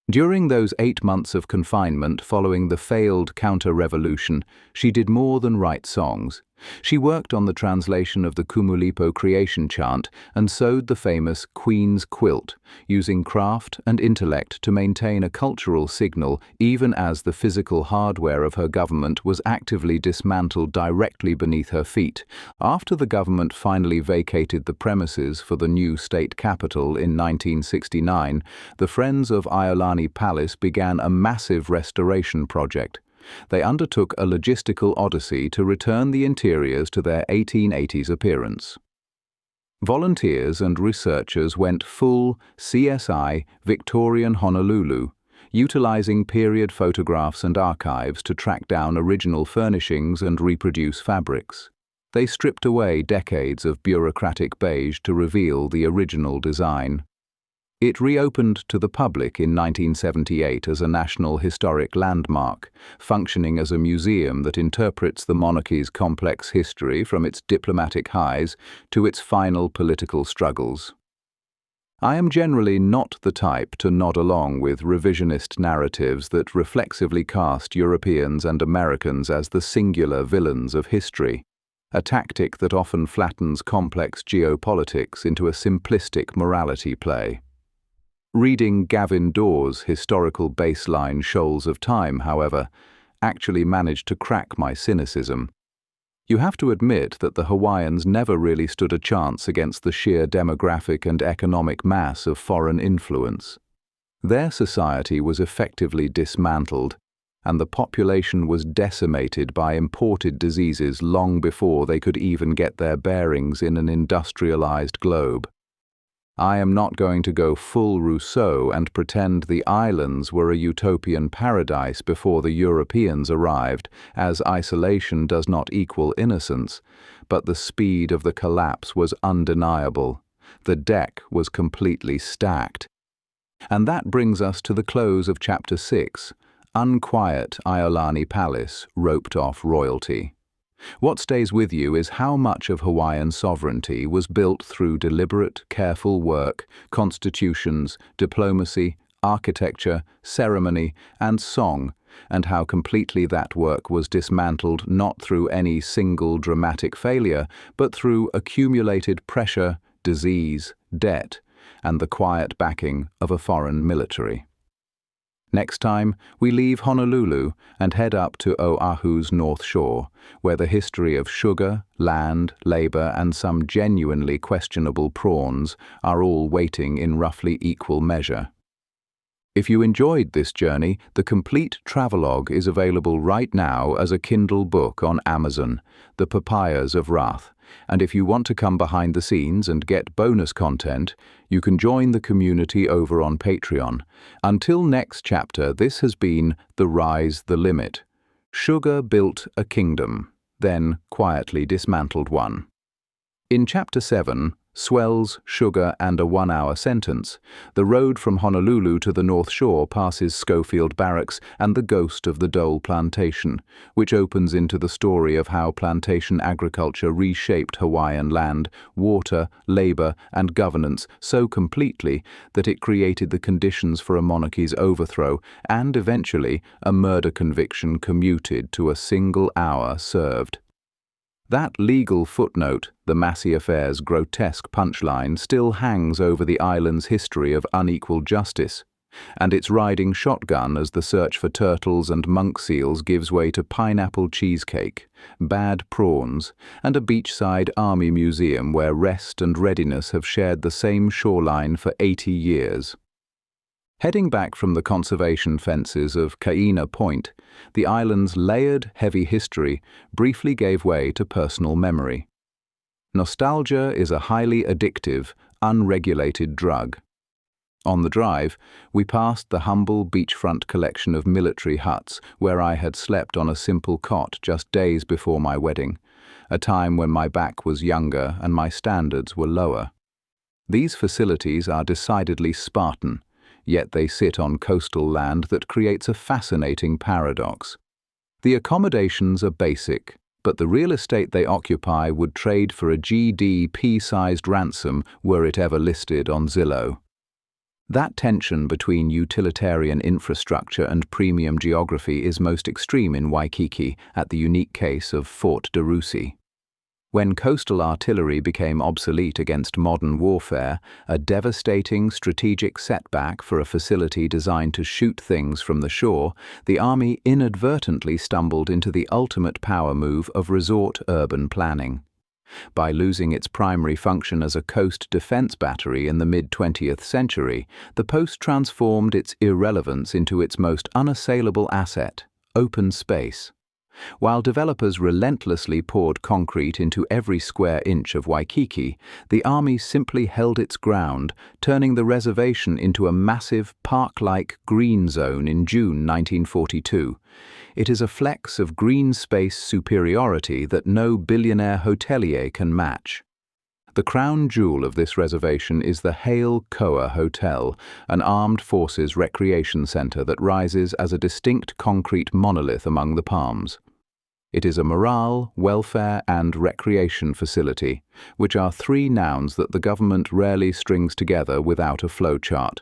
During those 8 months of confinement following the failed counter-revolution, she did more than write songs. She worked on the translation of the Kumulipo creation chant and sewed the famous Queen's quilt, using craft and intellect to maintain a cultural signal even as the physical hardware of her government was actively dismantled directly beneath her feet. After the government finally vacated the premises for the new state capital in 1969, the Friends of ʻIolani Palace began a massive restoration project. They undertook a logistical odyssey to return the interiors to their 1880s appearance. Volunteers and researchers went full CSI Victorian Honolulu, utilizing period photographs and archives to track down original furnishings and reproduce fabrics. They stripped away decades of bureaucratic beige to reveal the original design. It reopened to the public in 1978 as a National Historic Landmark, functioning as a museum that interprets the monarchy's complex history from its diplomatic highs to its final political struggles. I am generally not the type to nod along with revisionist narratives that reflexively cast Europeans and Americans as the singular villains of history, a tactic that often flattens complex geopolitics into a simplistic morality play. Reading Gavin Dawes' historical baseline Shoals of Time, however, actually managed to crack my cynicism. You have to admit that the Hawaiians never really stood a chance against the sheer demographic and economic mass of foreign influence. Their society was effectively dismantled, and the population was decimated by imported diseases long before they could even get their bearings in an industrialized globe. I am not going to go full Rousseau and pretend the islands were a utopian paradise before the Europeans arrived, as isolation does not equal innocence, but the speed of the collapse was undeniable. The deck was completely stacked. And that brings us to the close of Chapter 6, Unquiet ʻIolani Palace, Roped Off Royalty. What stays with you is how much of Hawaiian sovereignty was built through deliberate, careful work, constitutions, diplomacy, architecture, ceremony, and song, and how completely that work was dismantled not through any single dramatic failure, but through accumulated pressure, disease, debt, and the quiet backing of a foreign military. Next time, we leave Honolulu and head up to Oʻahu's North Shore, where the history of sugar, land, labor, and some genuinely questionable prawns are all waiting in roughly equal measure. If you enjoyed this journey, the complete travelogue is available right now as a Kindle book on Amazon, The Papayas of Wrath. And if you want to come behind the scenes and get bonus content, you can join the community over on Patreon. Until next chapter, this has been The Rise the Limit. Sugar built a kingdom, then quietly dismantled one. In Chapter 7, Swells, Sugar, and a 1-hour Sentence, the road from Honolulu to the North Shore passes Schofield Barracks and the ghost of the Dole Plantation, which opens into the story of how plantation agriculture reshaped Hawaiian land, water, labor, and governance so completely that it created the conditions for a monarchy's overthrow and, eventually, a murder conviction commuted to a single hour served. That legal footnote, the Massie Affair's grotesque punchline, still hangs over the island's history of unequal justice, and it's riding shotgun as the search for turtles and monk seals gives way to pineapple cheesecake, bad prawns, and a beachside army museum where rest and readiness have shared the same shoreline for 80 years. Heading back from the conservation fences of Kaina Point, the island's layered, heavy history briefly gave way to personal memory. Nostalgia is a highly addictive, unregulated drug. On the drive, we passed the humble beachfront collection of military huts where I had slept on a simple cot just days before my wedding, a time when my back was younger and my standards were lower. These facilities are decidedly Spartan, yet they sit on coastal land that creates a fascinating paradox. The accommodations are basic, but the real estate they occupy would trade for a GDP-sized ransom were it ever listed on Zillow. That tension between utilitarian infrastructure and premium geography is most extreme in Waikiki at the unique case of Fort de Rusi. When coastal artillery became obsolete against modern warfare, a devastating strategic setback for a facility designed to shoot things from the shore, the Army inadvertently stumbled into the ultimate power move of resort urban planning. By losing its primary function as a coast defense battery in the mid-20th century, the post transformed its irrelevance into its most unassailable asset, open space. While developers relentlessly poured concrete into every square inch of Waikiki, the Army simply held its ground, turning the reservation into a massive park-like green zone in June 1942. It is a flex of green space superiority that no billionaire hotelier can match. The crown jewel of this reservation is the Hale Koa Hotel, an armed forces recreation center that rises as a distinct concrete monolith among the palms. It is a morale, welfare, and recreation facility, which are three nouns that the government rarely strings together without a flowchart.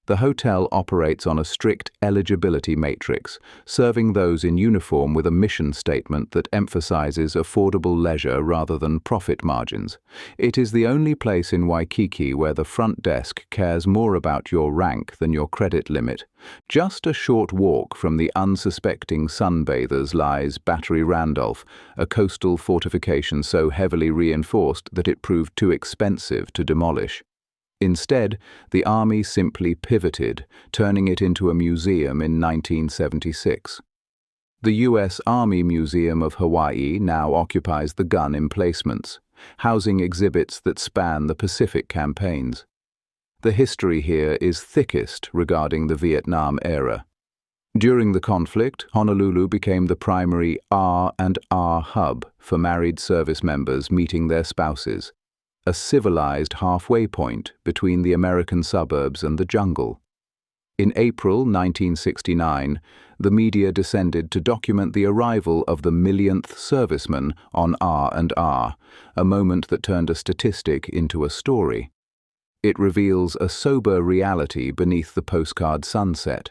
The hotel operates on a strict eligibility matrix, serving those in uniform with a mission statement that emphasizes affordable leisure rather than profit margins. It is the only place in Waikiki where the front desk cares more about your rank than your credit limit. Just a short walk from the unsuspecting sunbathers lies Battery Randolph, a coastal fortification so heavily reinforced that it proved too expensive to demolish. Instead, the Army simply pivoted, turning it into a museum in 1976. The U.S. Army Museum of Hawaii now occupies the gun emplacements, housing exhibits that span the Pacific campaigns. The history here is thickest regarding the Vietnam era. During the conflict, Honolulu became the primary R&R hub for married service members meeting their spouses, a civilized halfway point between the American suburbs and the jungle. In April 1969, the media descended to document the arrival of the millionth serviceman on R&R, a moment that turned a statistic into a story. It reveals a sober reality beneath the postcard sunset.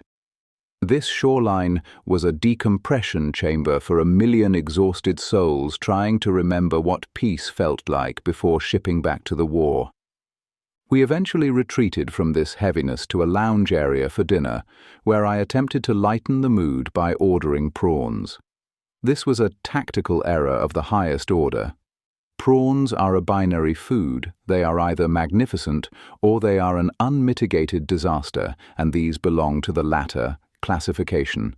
This shoreline was a decompression chamber for 1 million exhausted souls trying to remember what peace felt like before shipping back to the war. We eventually retreated from this heaviness to a lounge area for dinner, where I attempted to lighten the mood by ordering prawns. This was a tactical error of the highest order. Prawns are a binary food. They are either magnificent or they are an unmitigated disaster, and these belong to the latter classification.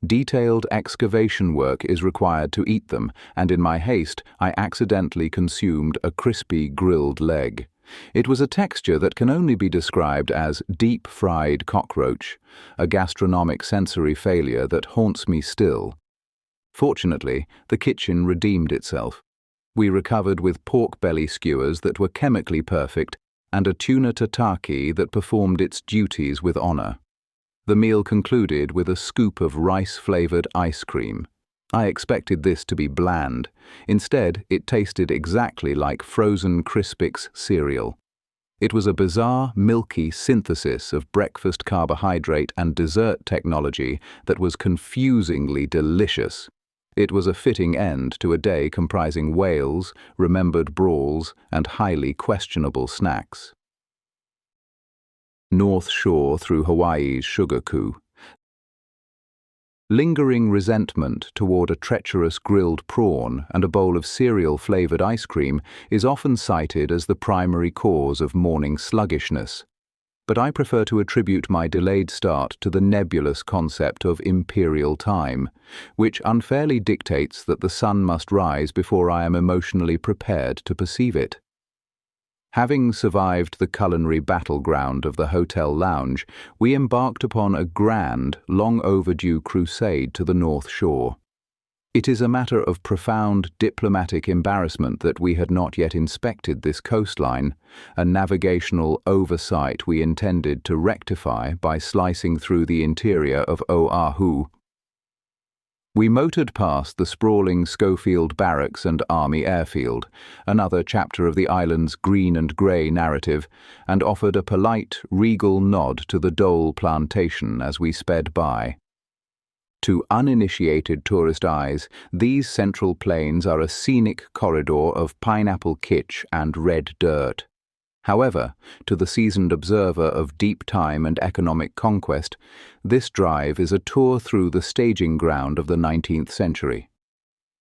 Detailed excavation work is required to eat them, and in my haste I accidentally consumed a crispy grilled leg. It was a texture that can only be described as deep-fried cockroach, a gastronomic sensory failure that haunts me still. Fortunately, the kitchen redeemed itself. We recovered with pork belly skewers that were chemically perfect and a tuna tataki that performed its duties with honor. The meal concluded with a scoop of rice-flavored ice cream. I expected this to be bland. Instead, it tasted exactly like frozen Crispix cereal. It was a bizarre, milky synthesis of breakfast carbohydrate and dessert technology that was confusingly delicious. It was a fitting end to a day comprising whales, remembered brawls, and highly questionable snacks. North Shore through Hawaii's sugar coup. Lingering resentment toward a treacherous grilled prawn and a bowl of cereal-flavored ice cream is often cited as the primary cause of morning sluggishness. But I prefer to attribute my delayed start to the nebulous concept of imperial time, which unfairly dictates that the sun must rise before I am emotionally prepared to perceive it. Having survived the culinary battleground of the hotel lounge, we embarked upon a grand, long-overdue crusade to the North Shore. It is a matter of profound diplomatic embarrassment that we had not yet inspected this coastline, a navigational oversight we intended to rectify by slicing through the interior of Oʻahu. We motored past the sprawling Schofield Barracks and Army Airfield, another chapter of the island's green and grey narrative, and offered a polite, regal nod to the Dole plantation as we sped by. To uninitiated tourist eyes, these central plains are a scenic corridor of pineapple kitsch and red dirt. However, to the seasoned observer of deep time and economic conquest, this drive is a tour through the staging ground of the 19th century.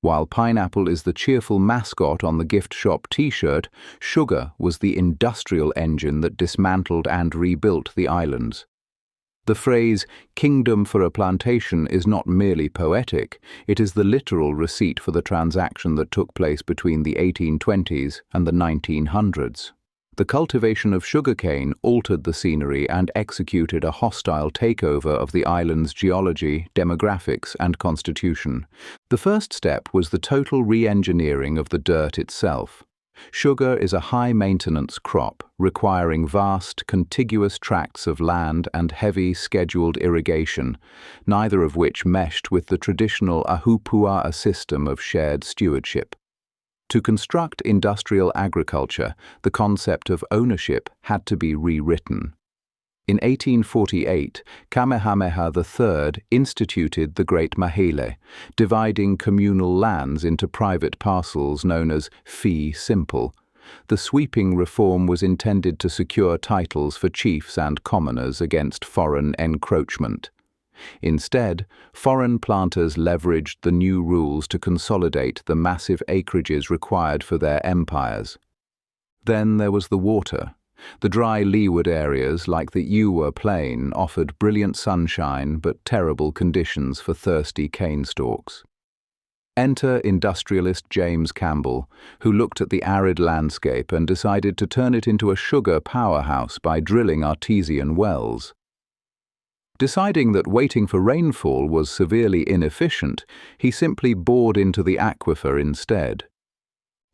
While pineapple is the cheerful mascot on the gift shop t-shirt, sugar was the industrial engine that dismantled and rebuilt the islands. The phrase, "kingdom for a plantation," is not merely poetic, it is the literal receipt for the transaction that took place between the 1820s and the 1900s. The cultivation of sugarcane altered the scenery and executed a hostile takeover of the island's geology, demographics, and constitution. The first step was the total re-engineering of the dirt itself. Sugar is a high-maintenance crop, requiring vast, contiguous tracts of land and heavy, scheduled irrigation, neither of which meshed with the traditional ahupua'a system of shared stewardship. To construct industrial agriculture, the concept of ownership had to be rewritten. In 1848, Kamehameha III instituted the Great Mahele, dividing communal lands into private parcels known as fee simple. The sweeping reform was intended to secure titles for chiefs and commoners against foreign encroachment. Instead, foreign planters leveraged the new rules to consolidate the massive acreages required for their empires. Then there was the water. The dry leeward areas, like the Ewa Plain, offered brilliant sunshine but terrible conditions for thirsty cane stalks. Enter industrialist James Campbell, who looked at the arid landscape and decided to turn it into a sugar powerhouse by drilling artesian wells. Deciding that waiting for rainfall was severely inefficient, he simply bored into the aquifer instead.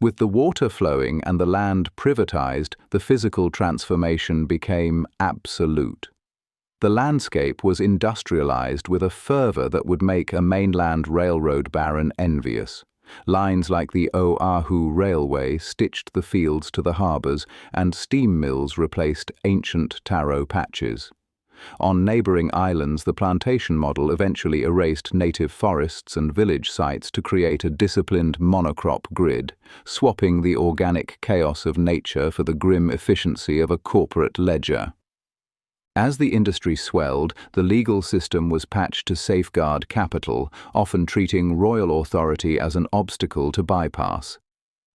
With the water flowing and the land privatized, the physical transformation became absolute. The landscape was industrialized with a fervor that would make a mainland railroad baron envious. Lines like the Oʻahu Railway stitched the fields to the harbors, and steam mills replaced ancient taro patches. On neighboring islands, the plantation model eventually erased native forests and village sites to create a disciplined monocrop grid, swapping the organic chaos of nature for the grim efficiency of a corporate ledger. As the industry swelled, the legal system was patched to safeguard capital, often treating royal authority as an obstacle to bypass.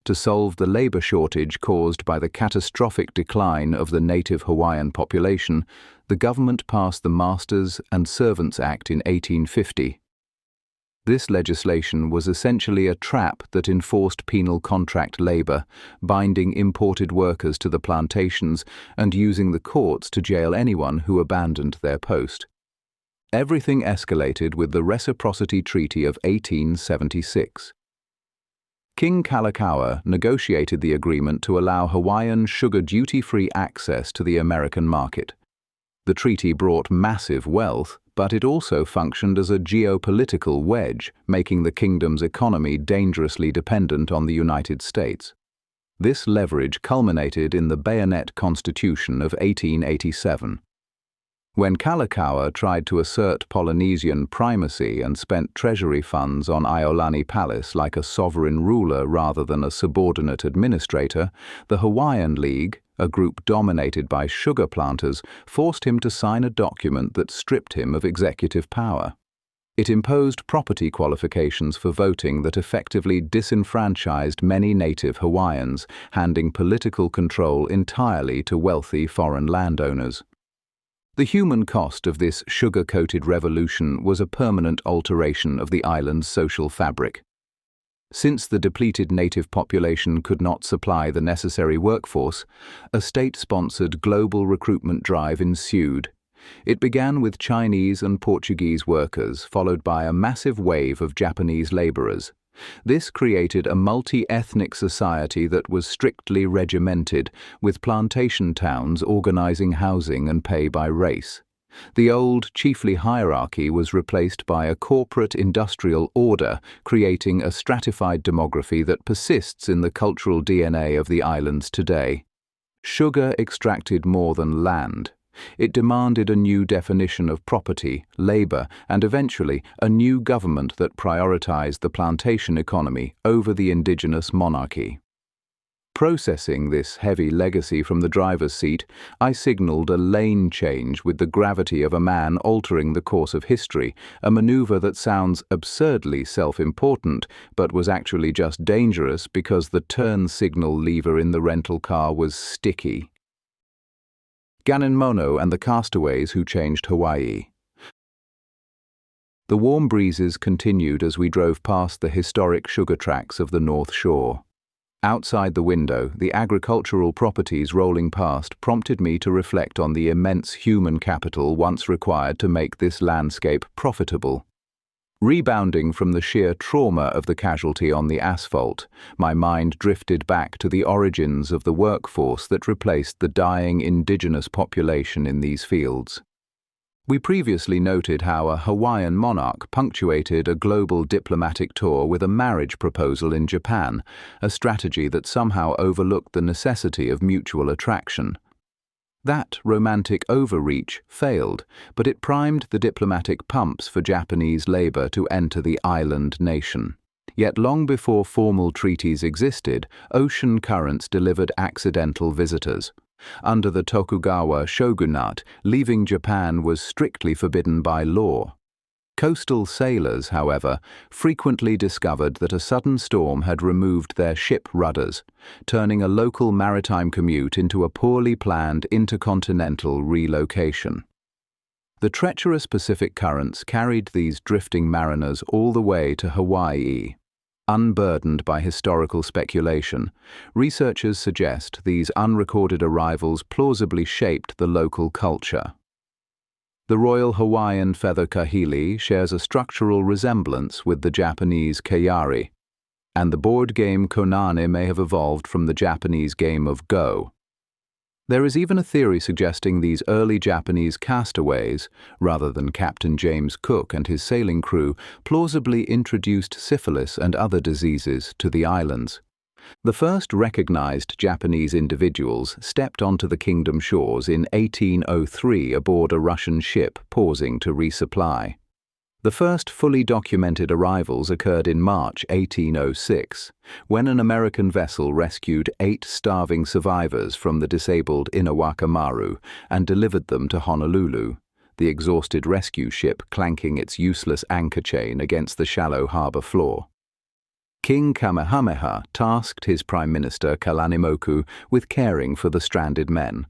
To solve the labor shortage caused by the catastrophic decline of the native Hawaiian population, the government passed the Masters and Servants Act in 1850. This legislation was essentially a trap that enforced penal contract labor, binding imported workers to the plantations and using the courts to jail anyone who abandoned their post. Everything escalated with the Reciprocity Treaty of 1876. King Kalakaua negotiated the agreement to allow Hawaiian sugar duty-free access to the American market. The treaty brought massive wealth, but it also functioned as a geopolitical wedge, making the kingdom's economy dangerously dependent on the United States. This leverage culminated in the Bayonet Constitution of 1887. When Kalakaua tried to assert Polynesian primacy and spent treasury funds on ʻIolani Palace like a sovereign ruler rather than a subordinate administrator, the Hawaiian League, a group dominated by sugar planters, forced him to sign a document that stripped him of executive power. It imposed property qualifications for voting that effectively disenfranchised many native Hawaiians, handing political control entirely to wealthy foreign landowners. The human cost of this sugar-coated revolution was a permanent alteration of the island's social fabric. Since the depleted native population could not supply the necessary workforce, a state-sponsored global recruitment drive ensued. It began with Chinese and Portuguese workers, followed by a massive wave of Japanese laborers. This created a multi-ethnic society that was strictly regimented, with plantation towns organizing housing and pay by race. The old, chiefly hierarchy was replaced by a corporate industrial order, creating a stratified demography that persists in the cultural DNA of the islands today. Sugar extracted more than land. It demanded a new definition of property, labor, and eventually a new government that prioritized the plantation economy over the indigenous monarchy. Processing this heavy legacy from the driver's seat, I signaled a lane change with the gravity of a man altering the course of history, a maneuver that sounds absurdly self-important, but was actually just dangerous because the turn signal lever in the rental car was sticky. Gannon Mono and the castaways who changed Hawaii. The warm breezes continued as we drove past the historic sugar tracts of the North Shore. Outside the window, the agricultural properties rolling past prompted me to reflect on the immense human capital once required to make this landscape profitable. Rebounding from the sheer trauma of the casualty on the asphalt, my mind drifted back to the origins of the workforce that replaced the dying indigenous population in these fields. We previously noted how a Hawaiian monarch punctuated a global diplomatic tour with a marriage proposal in Japan, a strategy that somehow overlooked the necessity of mutual attraction. That romantic overreach failed, but it primed the diplomatic pumps for Japanese labor to enter the island nation. Yet long before formal treaties existed, ocean currents delivered accidental visitors. Under the Tokugawa shogunate, leaving Japan was strictly forbidden by law. Coastal sailors, however, frequently discovered that a sudden storm had removed their ship rudders, turning a local maritime commute into a poorly planned intercontinental relocation. The treacherous Pacific currents carried these drifting mariners all the way to Hawaii. Unburdened by historical speculation, researchers suggest these unrecorded arrivals plausibly shaped the local culture. The Royal Hawaiian feather kahili shares a structural resemblance with the Japanese kayari, and the board game konane may have evolved from the Japanese game of Go. There is even a theory suggesting these early Japanese castaways, rather than Captain James Cook and his sailing crew, plausibly introduced syphilis and other diseases to the islands. The first recognized Japanese individuals stepped onto the kingdom shores in 1803 aboard a Russian ship pausing to resupply. The first fully documented arrivals occurred in March 1806, when an American vessel rescued 8 starving survivors from the disabled Inawakamaru and delivered them to Honolulu, the exhausted rescue ship clanking its useless anchor chain against the shallow harbor floor. King Kamehameha tasked his Prime Minister Kalanimoku with caring for the stranded men.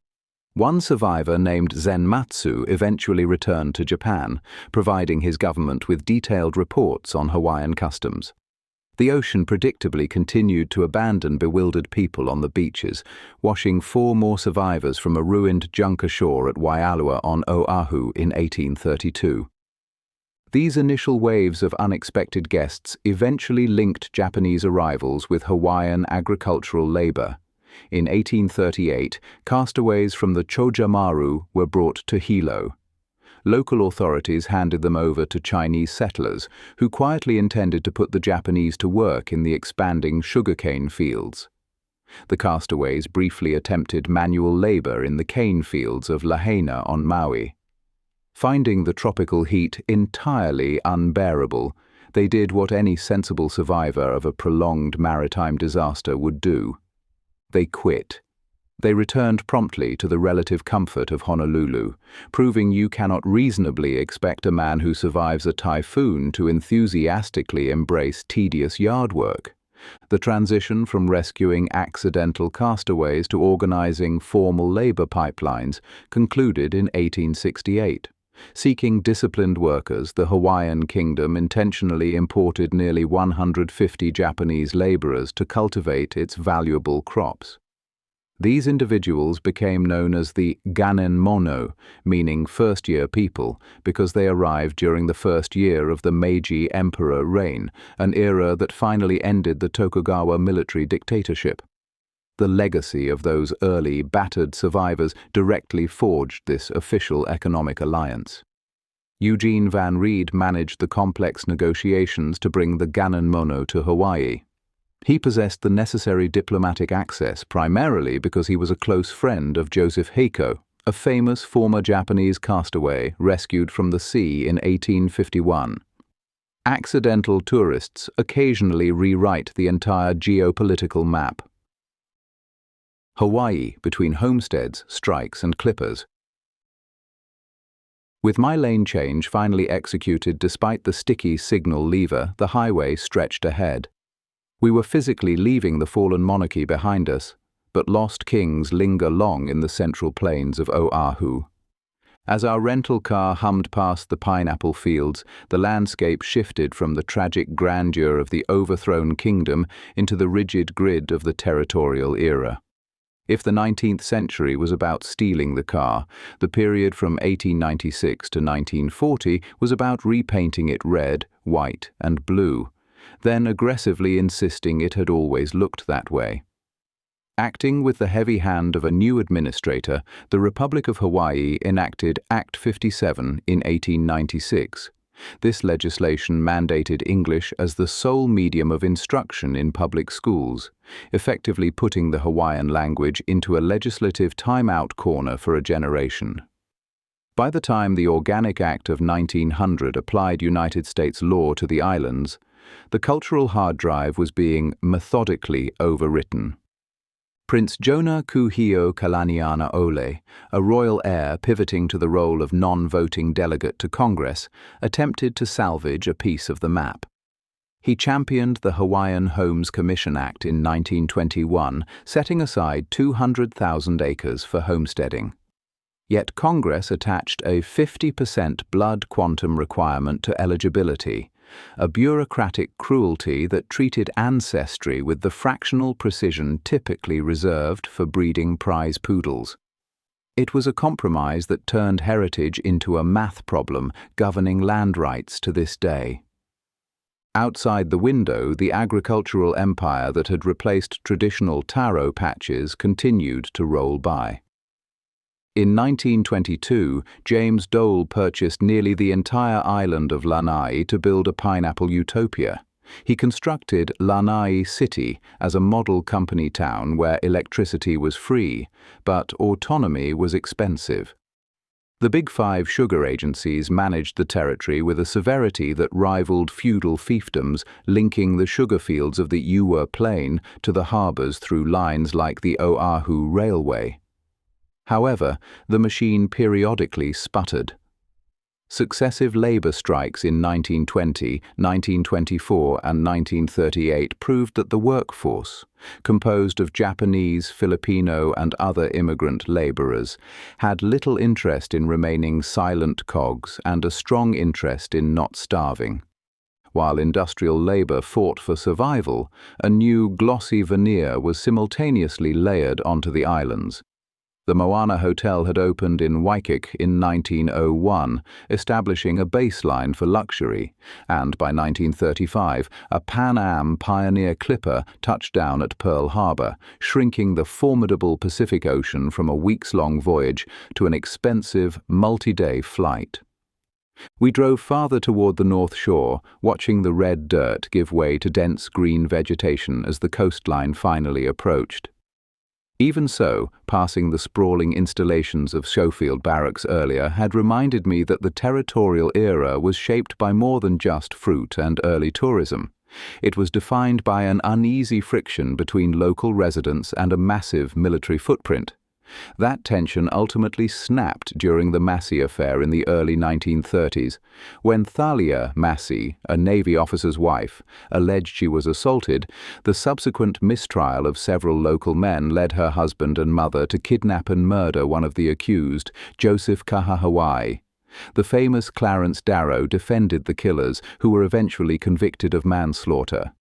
One survivor named Zenmatsu eventually returned to Japan, providing his government with detailed reports on Hawaiian customs. The ocean predictably continued to abandon bewildered people on the beaches, washing 4 more survivors from a ruined junk ashore at Waialua on Oʻahu in 1832. These initial waves of unexpected guests eventually linked Japanese arrivals with Hawaiian agricultural labor. In 1838, castaways from the Chojamaru were brought to Hilo. Local authorities handed them over to Chinese settlers, who quietly intended to put the Japanese to work in the expanding sugarcane fields. The castaways briefly attempted manual labor in the cane fields of Lahaina on Maui. Finding the tropical heat entirely unbearable, they did what any sensible survivor of a prolonged maritime disaster would do. They quit. They returned promptly to the relative comfort of Honolulu, proving you cannot reasonably expect a man who survives a typhoon to enthusiastically embrace tedious yard work. The transition from rescuing accidental castaways to organizing formal labor pipelines concluded in 1868. Seeking disciplined workers, the Hawaiian Kingdom intentionally imported nearly 150 Japanese laborers to cultivate its valuable crops. These individuals became known as the Ganen Mono, meaning first-year people, because they arrived during the first year of the Meiji Emperor reign, an era that finally ended the Tokugawa military dictatorship. The legacy of those early, battered survivors directly forged this official economic alliance. Eugene Van Reed managed the complex negotiations to bring the Ganen Mono to Hawaii. He possessed the necessary diplomatic access primarily because he was a close friend of Joseph Heiko, a famous former Japanese castaway rescued from the sea in 1851. Accidental tourists occasionally rewrite the entire geopolitical map. Hawaii, between homesteads, strikes, and clippers. With my lane change finally executed despite the sticky signal lever, the highway stretched ahead. We were physically leaving the fallen monarchy behind us, but lost kings linger long in the central plains of Oʻahu. As our rental car hummed past the pineapple fields, the landscape shifted from the tragic grandeur of the overthrown kingdom into the rigid grid of the territorial era. If the 19th century was about stealing the car, the period from 1896 to 1940 was about repainting it red, white, and blue, then aggressively insisting it had always looked that way. Acting with the heavy hand of a new administrator, the Republic of Hawaii enacted Act 57 in 1896. This legislation mandated English as the sole medium of instruction in public schools, effectively putting the Hawaiian language into a legislative timeout corner for a generation. By the time the Organic Act of 1900 applied United States law to the islands, the cultural hard drive was being methodically overwritten. Prince Jonah Kuhio Kalaniana Ole, a royal heir pivoting to the role of non-voting delegate to Congress, attempted to salvage a piece of the map. He championed the Hawaiian Homes Commission Act in 1921, setting aside 200,000 acres for homesteading. Yet Congress attached a 50% blood quantum requirement to eligibility, a bureaucratic cruelty that treated ancestry with the fractional precision typically reserved for breeding prize poodles. It was a compromise that turned heritage into a math problem governing land rights to this day. Outside the window, the agricultural empire that had replaced traditional taro patches continued to roll by. In 1922, James Dole purchased nearly the entire island of Lanai to build a pineapple utopia. He constructed Lanai City as a model company town where electricity was free, but autonomy was expensive. The Big Five sugar agencies managed the territory with a severity that rivaled feudal fiefdoms, linking the sugar fields of the Ewa Plain to the harbors through lines like the Oʻahu Railway. However, the machine periodically sputtered. Successive labor strikes in 1920, 1924, and 1938 proved that the workforce, composed of Japanese, Filipino, and other immigrant laborers, had little interest in remaining silent cogs and a strong interest in not starving. While industrial labor fought for survival, a new glossy veneer was simultaneously layered onto the islands. The Moana Hotel had opened in Waikik in 1901, establishing a baseline for luxury, and by 1935, a Pan Am Pioneer Clipper touched down at Pearl Harbor, shrinking the formidable Pacific Ocean from a weeks-long voyage to an expensive, multi-day flight. We drove farther toward the North Shore, watching the red dirt give way to dense green vegetation as the coastline finally approached. Even so, passing the sprawling installations of Schofield Barracks earlier had reminded me that the territorial era was shaped by more than just fruit and early tourism. It was defined by an uneasy friction between local residents and a massive military footprint. That tension ultimately snapped during the Massie Affair in the early 1930s, when Thalia Massie, a Navy officer's wife, alleged she was assaulted. The subsequent mistrial of several local men led her husband and mother to kidnap and murder one of the accused, Joseph Kahahawai. The famous Clarence Darrow defended the killers, who were eventually convicted of manslaughter.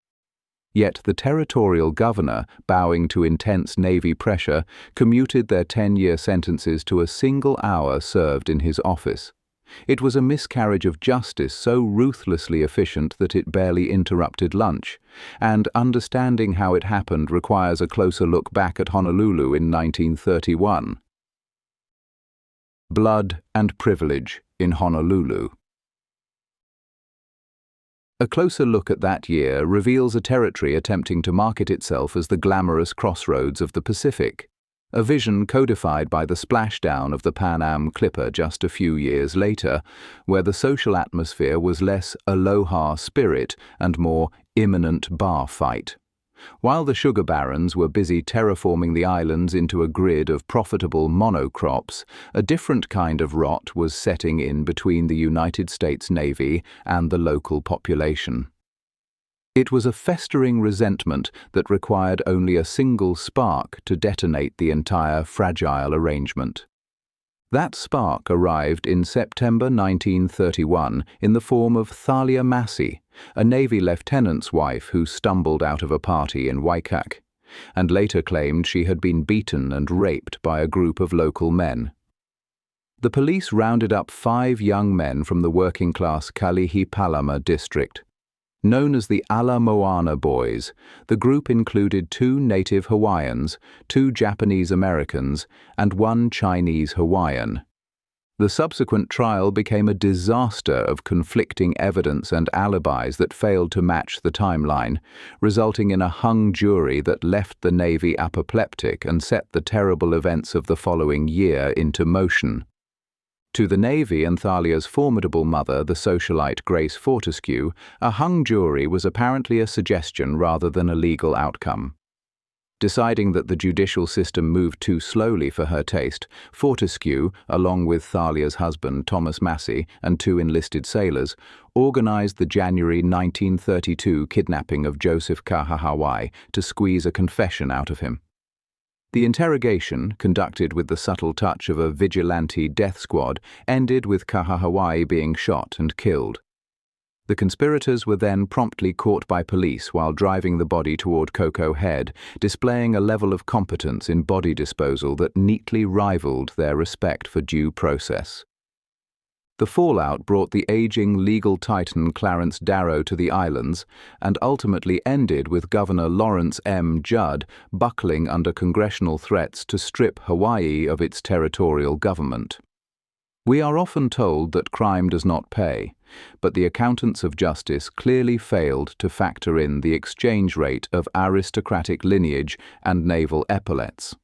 Yet the territorial governor, bowing to intense Navy pressure, commuted their 10-year sentences to a single hour served in his office. It was a miscarriage of justice so ruthlessly efficient that it barely interrupted lunch, and understanding how it happened requires a closer look back at Honolulu in 1931. Blood and privilege in Honolulu. A closer look at that year reveals a territory attempting to market itself as the glamorous crossroads of the Pacific, a vision codified by the splashdown of the Pan Am Clipper just a few years later, where the social atmosphere was less aloha spirit and more imminent bar fight. While the sugar barons were busy terraforming the islands into a grid of profitable monocrops, a different kind of rot was setting in between the United States Navy and the local population. It was a festering resentment that required only a single spark to detonate the entire fragile arrangement. That spark arrived in September 1931 in the form of Thalia Massie, a Navy lieutenant's wife who stumbled out of a party in Waikak, and later claimed she had been beaten and raped by a group of local men. The police rounded up 5 young men from the working-class Kalihipalama district. Known as the Ala Moana Boys, the group included 2 native Hawaiians, 2 Japanese Americans, and 1 Chinese Hawaiian. The subsequent trial became a disaster of conflicting evidence and alibis that failed to match the timeline, resulting in a hung jury that left the Navy apoplectic and set the terrible events of the following year into motion. To the Navy and Thalia's formidable mother, the socialite Grace Fortescue, a hung jury was apparently a suggestion rather than a legal outcome. Deciding that the judicial system moved too slowly for her taste, Fortescue, along with Thalia's husband Thomas Massie and 2 enlisted sailors, organized the January 1932 kidnapping of Joseph Kahahawai to squeeze a confession out of him. The interrogation, conducted with the subtle touch of a vigilante death squad, ended with Kahahawai being shot and killed. The conspirators were then promptly caught by police while driving the body toward Coco Head, displaying a level of competence in body disposal that neatly rivaled their respect for due process. The fallout brought the aging legal titan Clarence Darrow to the islands and ultimately ended with Governor Lawrence M. Judd buckling under congressional threats to strip Hawaii of its territorial government. We are often told that crime does not pay, but the accountants of justice clearly failed to factor in the exchange rate of aristocratic lineage and naval epaulets.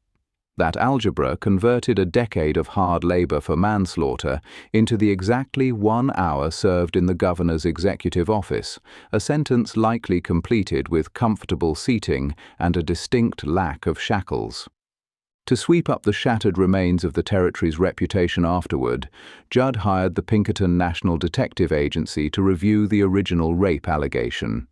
That algebra converted a decade of hard labor for manslaughter into the exactly 1 hour served in the governor's executive office, a sentence likely completed with comfortable seating and a distinct lack of shackles. To sweep up the shattered remains of the territory's reputation afterward, Judd hired the Pinkerton National Detective Agency to review the original rape allegation.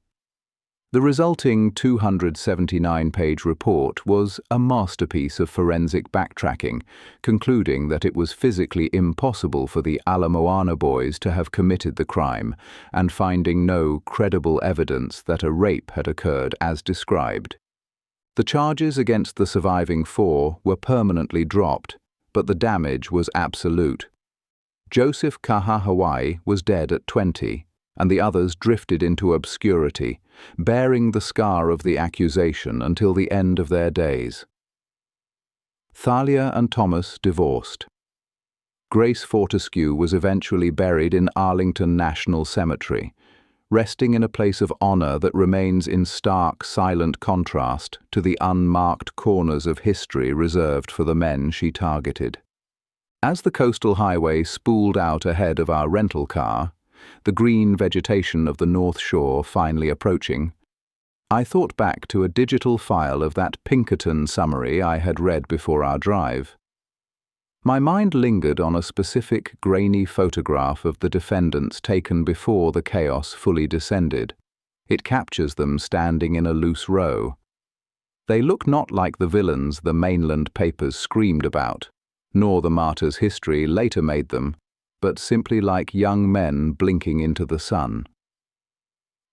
The resulting 279-page report was a masterpiece of forensic backtracking, concluding that it was physically impossible for the Ala Moana Boys to have committed the crime, and finding no credible evidence that a rape had occurred as described. The charges against the surviving 4 were permanently dropped, but the damage was absolute. Joseph Kahahawai was dead at 20, and the others drifted into obscurity, bearing the scar of the accusation until the end of their days. Thalia and Thomas divorced. Grace Fortescue was eventually buried in Arlington National Cemetery, resting in a place of honor that remains in stark, silent contrast to the unmarked corners of history reserved for the men she targeted. As the coastal highway spooled out ahead of our rental car, the green vegetation of the North Shore finally approaching, I thought back to a digital file of that Pinkerton summary I had read before our drive. My mind lingered on a specific grainy photograph of the defendants taken before the chaos fully descended. It captures them standing in a loose row. They look not like the villains the mainland papers screamed about, nor the martyrs' history later made them, but simply like young men blinking into the sun.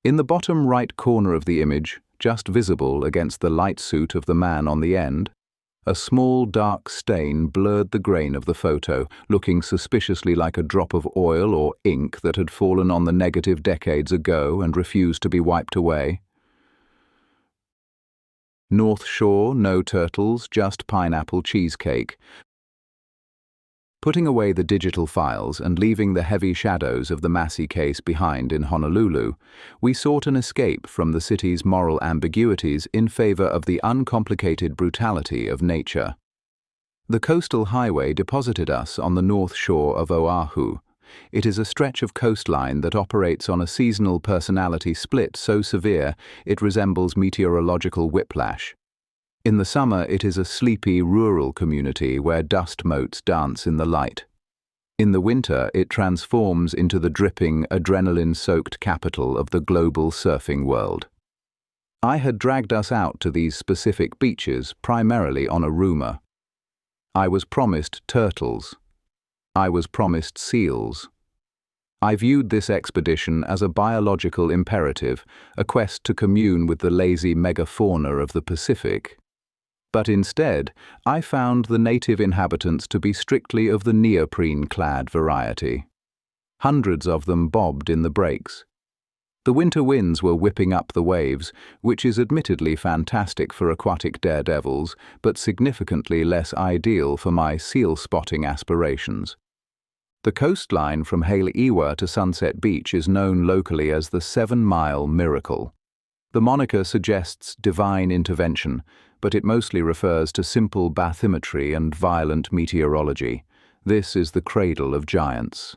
In the bottom right corner of the image, just visible against the light suit of the man on the end. A small dark stain blurred the grain of the photo, looking suspiciously like a drop of oil or ink that had fallen on the negative decades ago and refused to be wiped away. North Shore, no turtles, just pineapple cheesecake. Putting away the digital files and leaving the heavy shadows of the Massie case behind in Honolulu, we sought an escape from the city's moral ambiguities in favor of the uncomplicated brutality of nature. The coastal highway deposited us on the north shore of Oʻahu. It is a stretch of coastline that operates on a seasonal personality split so severe it resembles meteorological whiplash. In the summer, it is a sleepy rural community where dust motes dance in the light. In the winter, it transforms into the dripping, adrenaline-soaked capital of the global surfing world. I had dragged us out to these specific beaches primarily on a rumor. I was promised turtles. I was promised seals. I viewed this expedition as a biological imperative, a quest to commune with the lazy megafauna of the Pacific. But instead, I found the native inhabitants to be strictly of the neoprene-clad variety. Hundreds of them bobbed in the breaks. The winter winds were whipping up the waves, which is admittedly fantastic for aquatic daredevils, but significantly less ideal for my seal-spotting aspirations. The coastline from Haleiwa to Sunset Beach is known locally as the 7-Mile Miracle. The moniker suggests divine intervention, but it mostly refers to simple bathymetry and violent meteorology. This is the cradle of giants.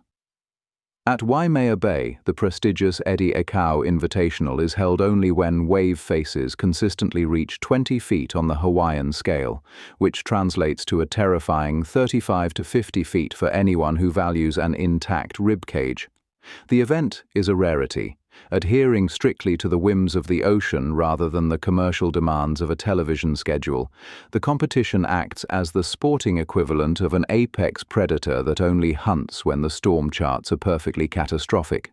At Waimea Bay, the prestigious Eddie Aikau Invitational is held only when wave faces consistently reach 20 feet on the Hawaiian scale, which translates to a terrifying 35 to 50 feet for anyone who values an intact rib cage. The event is a rarity, adhering strictly to the whims of the ocean rather than the commercial demands of a television schedule. The competition acts as the sporting equivalent of an apex predator that only hunts when the storm charts are perfectly catastrophic.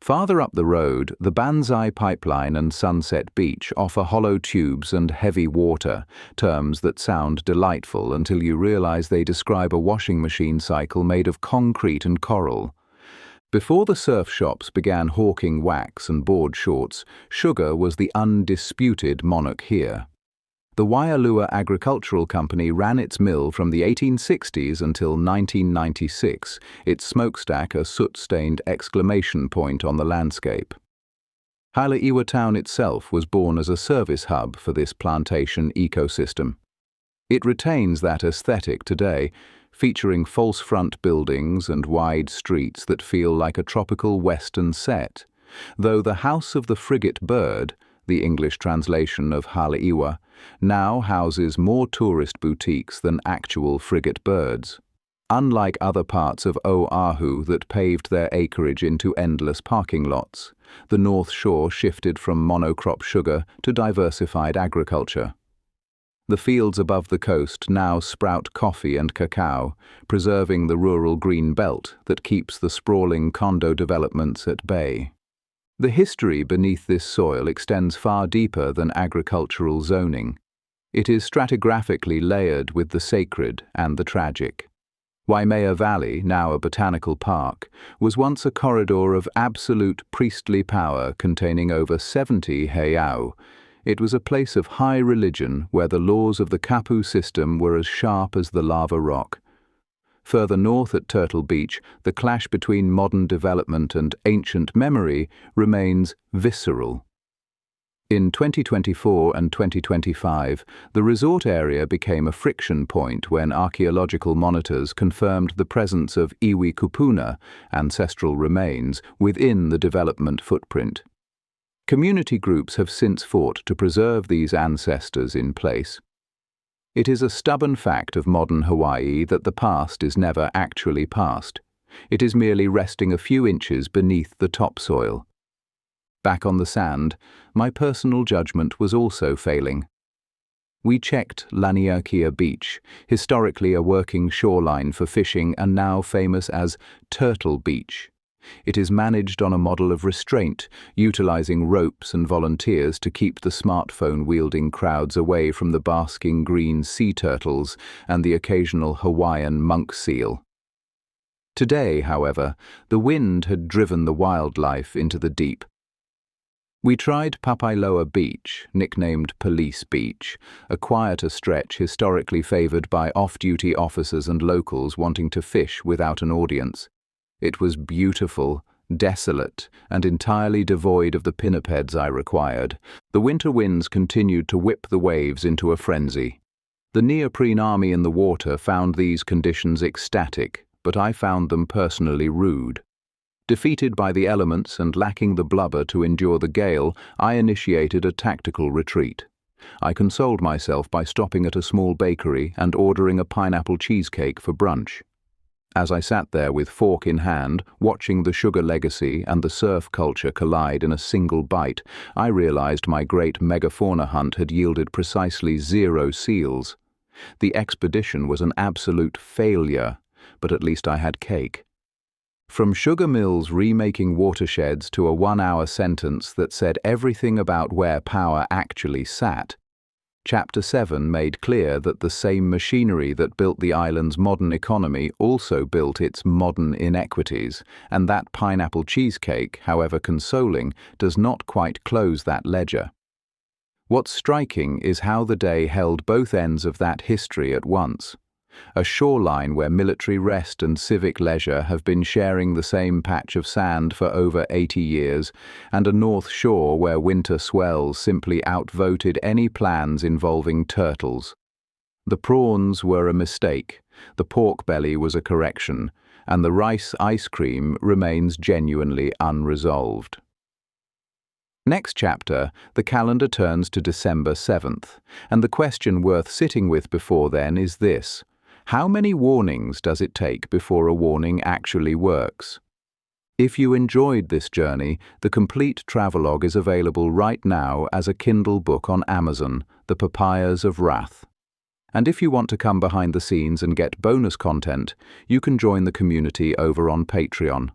Farther up the road, the Banzai Pipeline and Sunset Beach offer hollow tubes and heavy water, terms that sound delightful until you realize they describe a washing machine cycle made of concrete and coral. Before the surf shops began hawking wax and board shorts, sugar was the undisputed monarch here. The Waialua Agricultural Company ran its mill from the 1860s until 1996, its smokestack a soot-stained exclamation point on the landscape. Haleiwa town itself was born as a service hub for this plantation ecosystem. It retains that aesthetic today, featuring false front buildings and wide streets that feel like a tropical western set, though the House of the Frigate Bird, the English translation of Haleiwa, now houses more tourist boutiques than actual frigate birds. Unlike other parts of Oʻahu that paved their acreage into endless parking lots, the North Shore shifted from monocrop sugar to diversified agriculture. The fields above the coast now sprout coffee and cacao, preserving the rural green belt that keeps the sprawling condo developments at bay. The history beneath this soil extends far deeper than agricultural zoning. It is stratigraphically layered with the sacred and the tragic. Waimea Valley, now a botanical park, was once a corridor of absolute priestly power containing over 70 heiau. It was a place of high religion where the laws of the kapu system were as sharp as the lava rock. Further north at Turtle Beach, the clash between modern development and ancient memory remains visceral. In 2024 and 2025, the resort area became a friction point when archaeological monitors confirmed the presence of iwi kupuna, ancestral remains, within the development footprint. Community groups have since fought to preserve these ancestors in place. It is a stubborn fact of modern Hawaii that the past is never actually past. It is merely resting a few inches beneath the topsoil. Back on the sand, my personal judgment was also failing. We checked Laniakea Beach, historically a working shoreline for fishing and now famous as Turtle Beach. It is managed on a model of restraint, utilizing ropes and volunteers to keep the smartphone-wielding crowds away from the basking green sea turtles and the occasional Hawaiian monk seal. Today, however, the wind had driven the wildlife into the deep. We tried Papailoa Beach, nicknamed Police Beach, a quieter stretch historically favored by off-duty officers and locals wanting to fish without an audience. It was beautiful, desolate, and entirely devoid of the pinnipeds I required. The winter winds continued to whip the waves into a frenzy. The neoprene army in the water found these conditions ecstatic, but I found them personally rude. Defeated by the elements and lacking the blubber to endure the gale, I initiated a tactical retreat. I consoled myself by stopping at a small bakery and ordering a pineapple cheesecake for brunch. As I sat there with fork in hand, watching the sugar legacy and the surf culture collide in a single bite, I realized my great megafauna hunt had yielded precisely 0 seals. The expedition was an absolute failure, but at least I had cake. From sugar mills remaking watersheds to a 1-hour sentence that said everything about where power actually sat, Chapter 7 made clear that the same machinery that built the island's modern economy also built its modern inequities, and that pineapple cheesecake, however consoling, does not quite close that ledger. What's striking is how the day held both ends of that history at once. A shoreline where military rest and civic leisure have been sharing the same patch of sand for over 80 years, and a north shore where winter swells simply outvoted any plans involving turtles. The prawns were a mistake, the pork belly was a correction, and the rice ice cream remains genuinely unresolved. Next chapter, the calendar turns to December 7th, and the question worth sitting with before then is this: how many warnings does it take before a warning actually works? If you enjoyed this journey, the complete travelogue is available right now as a Kindle book on Amazon, The Papayas of Wrath. And if you want to come behind the scenes and get bonus content, you can join the community over on Patreon.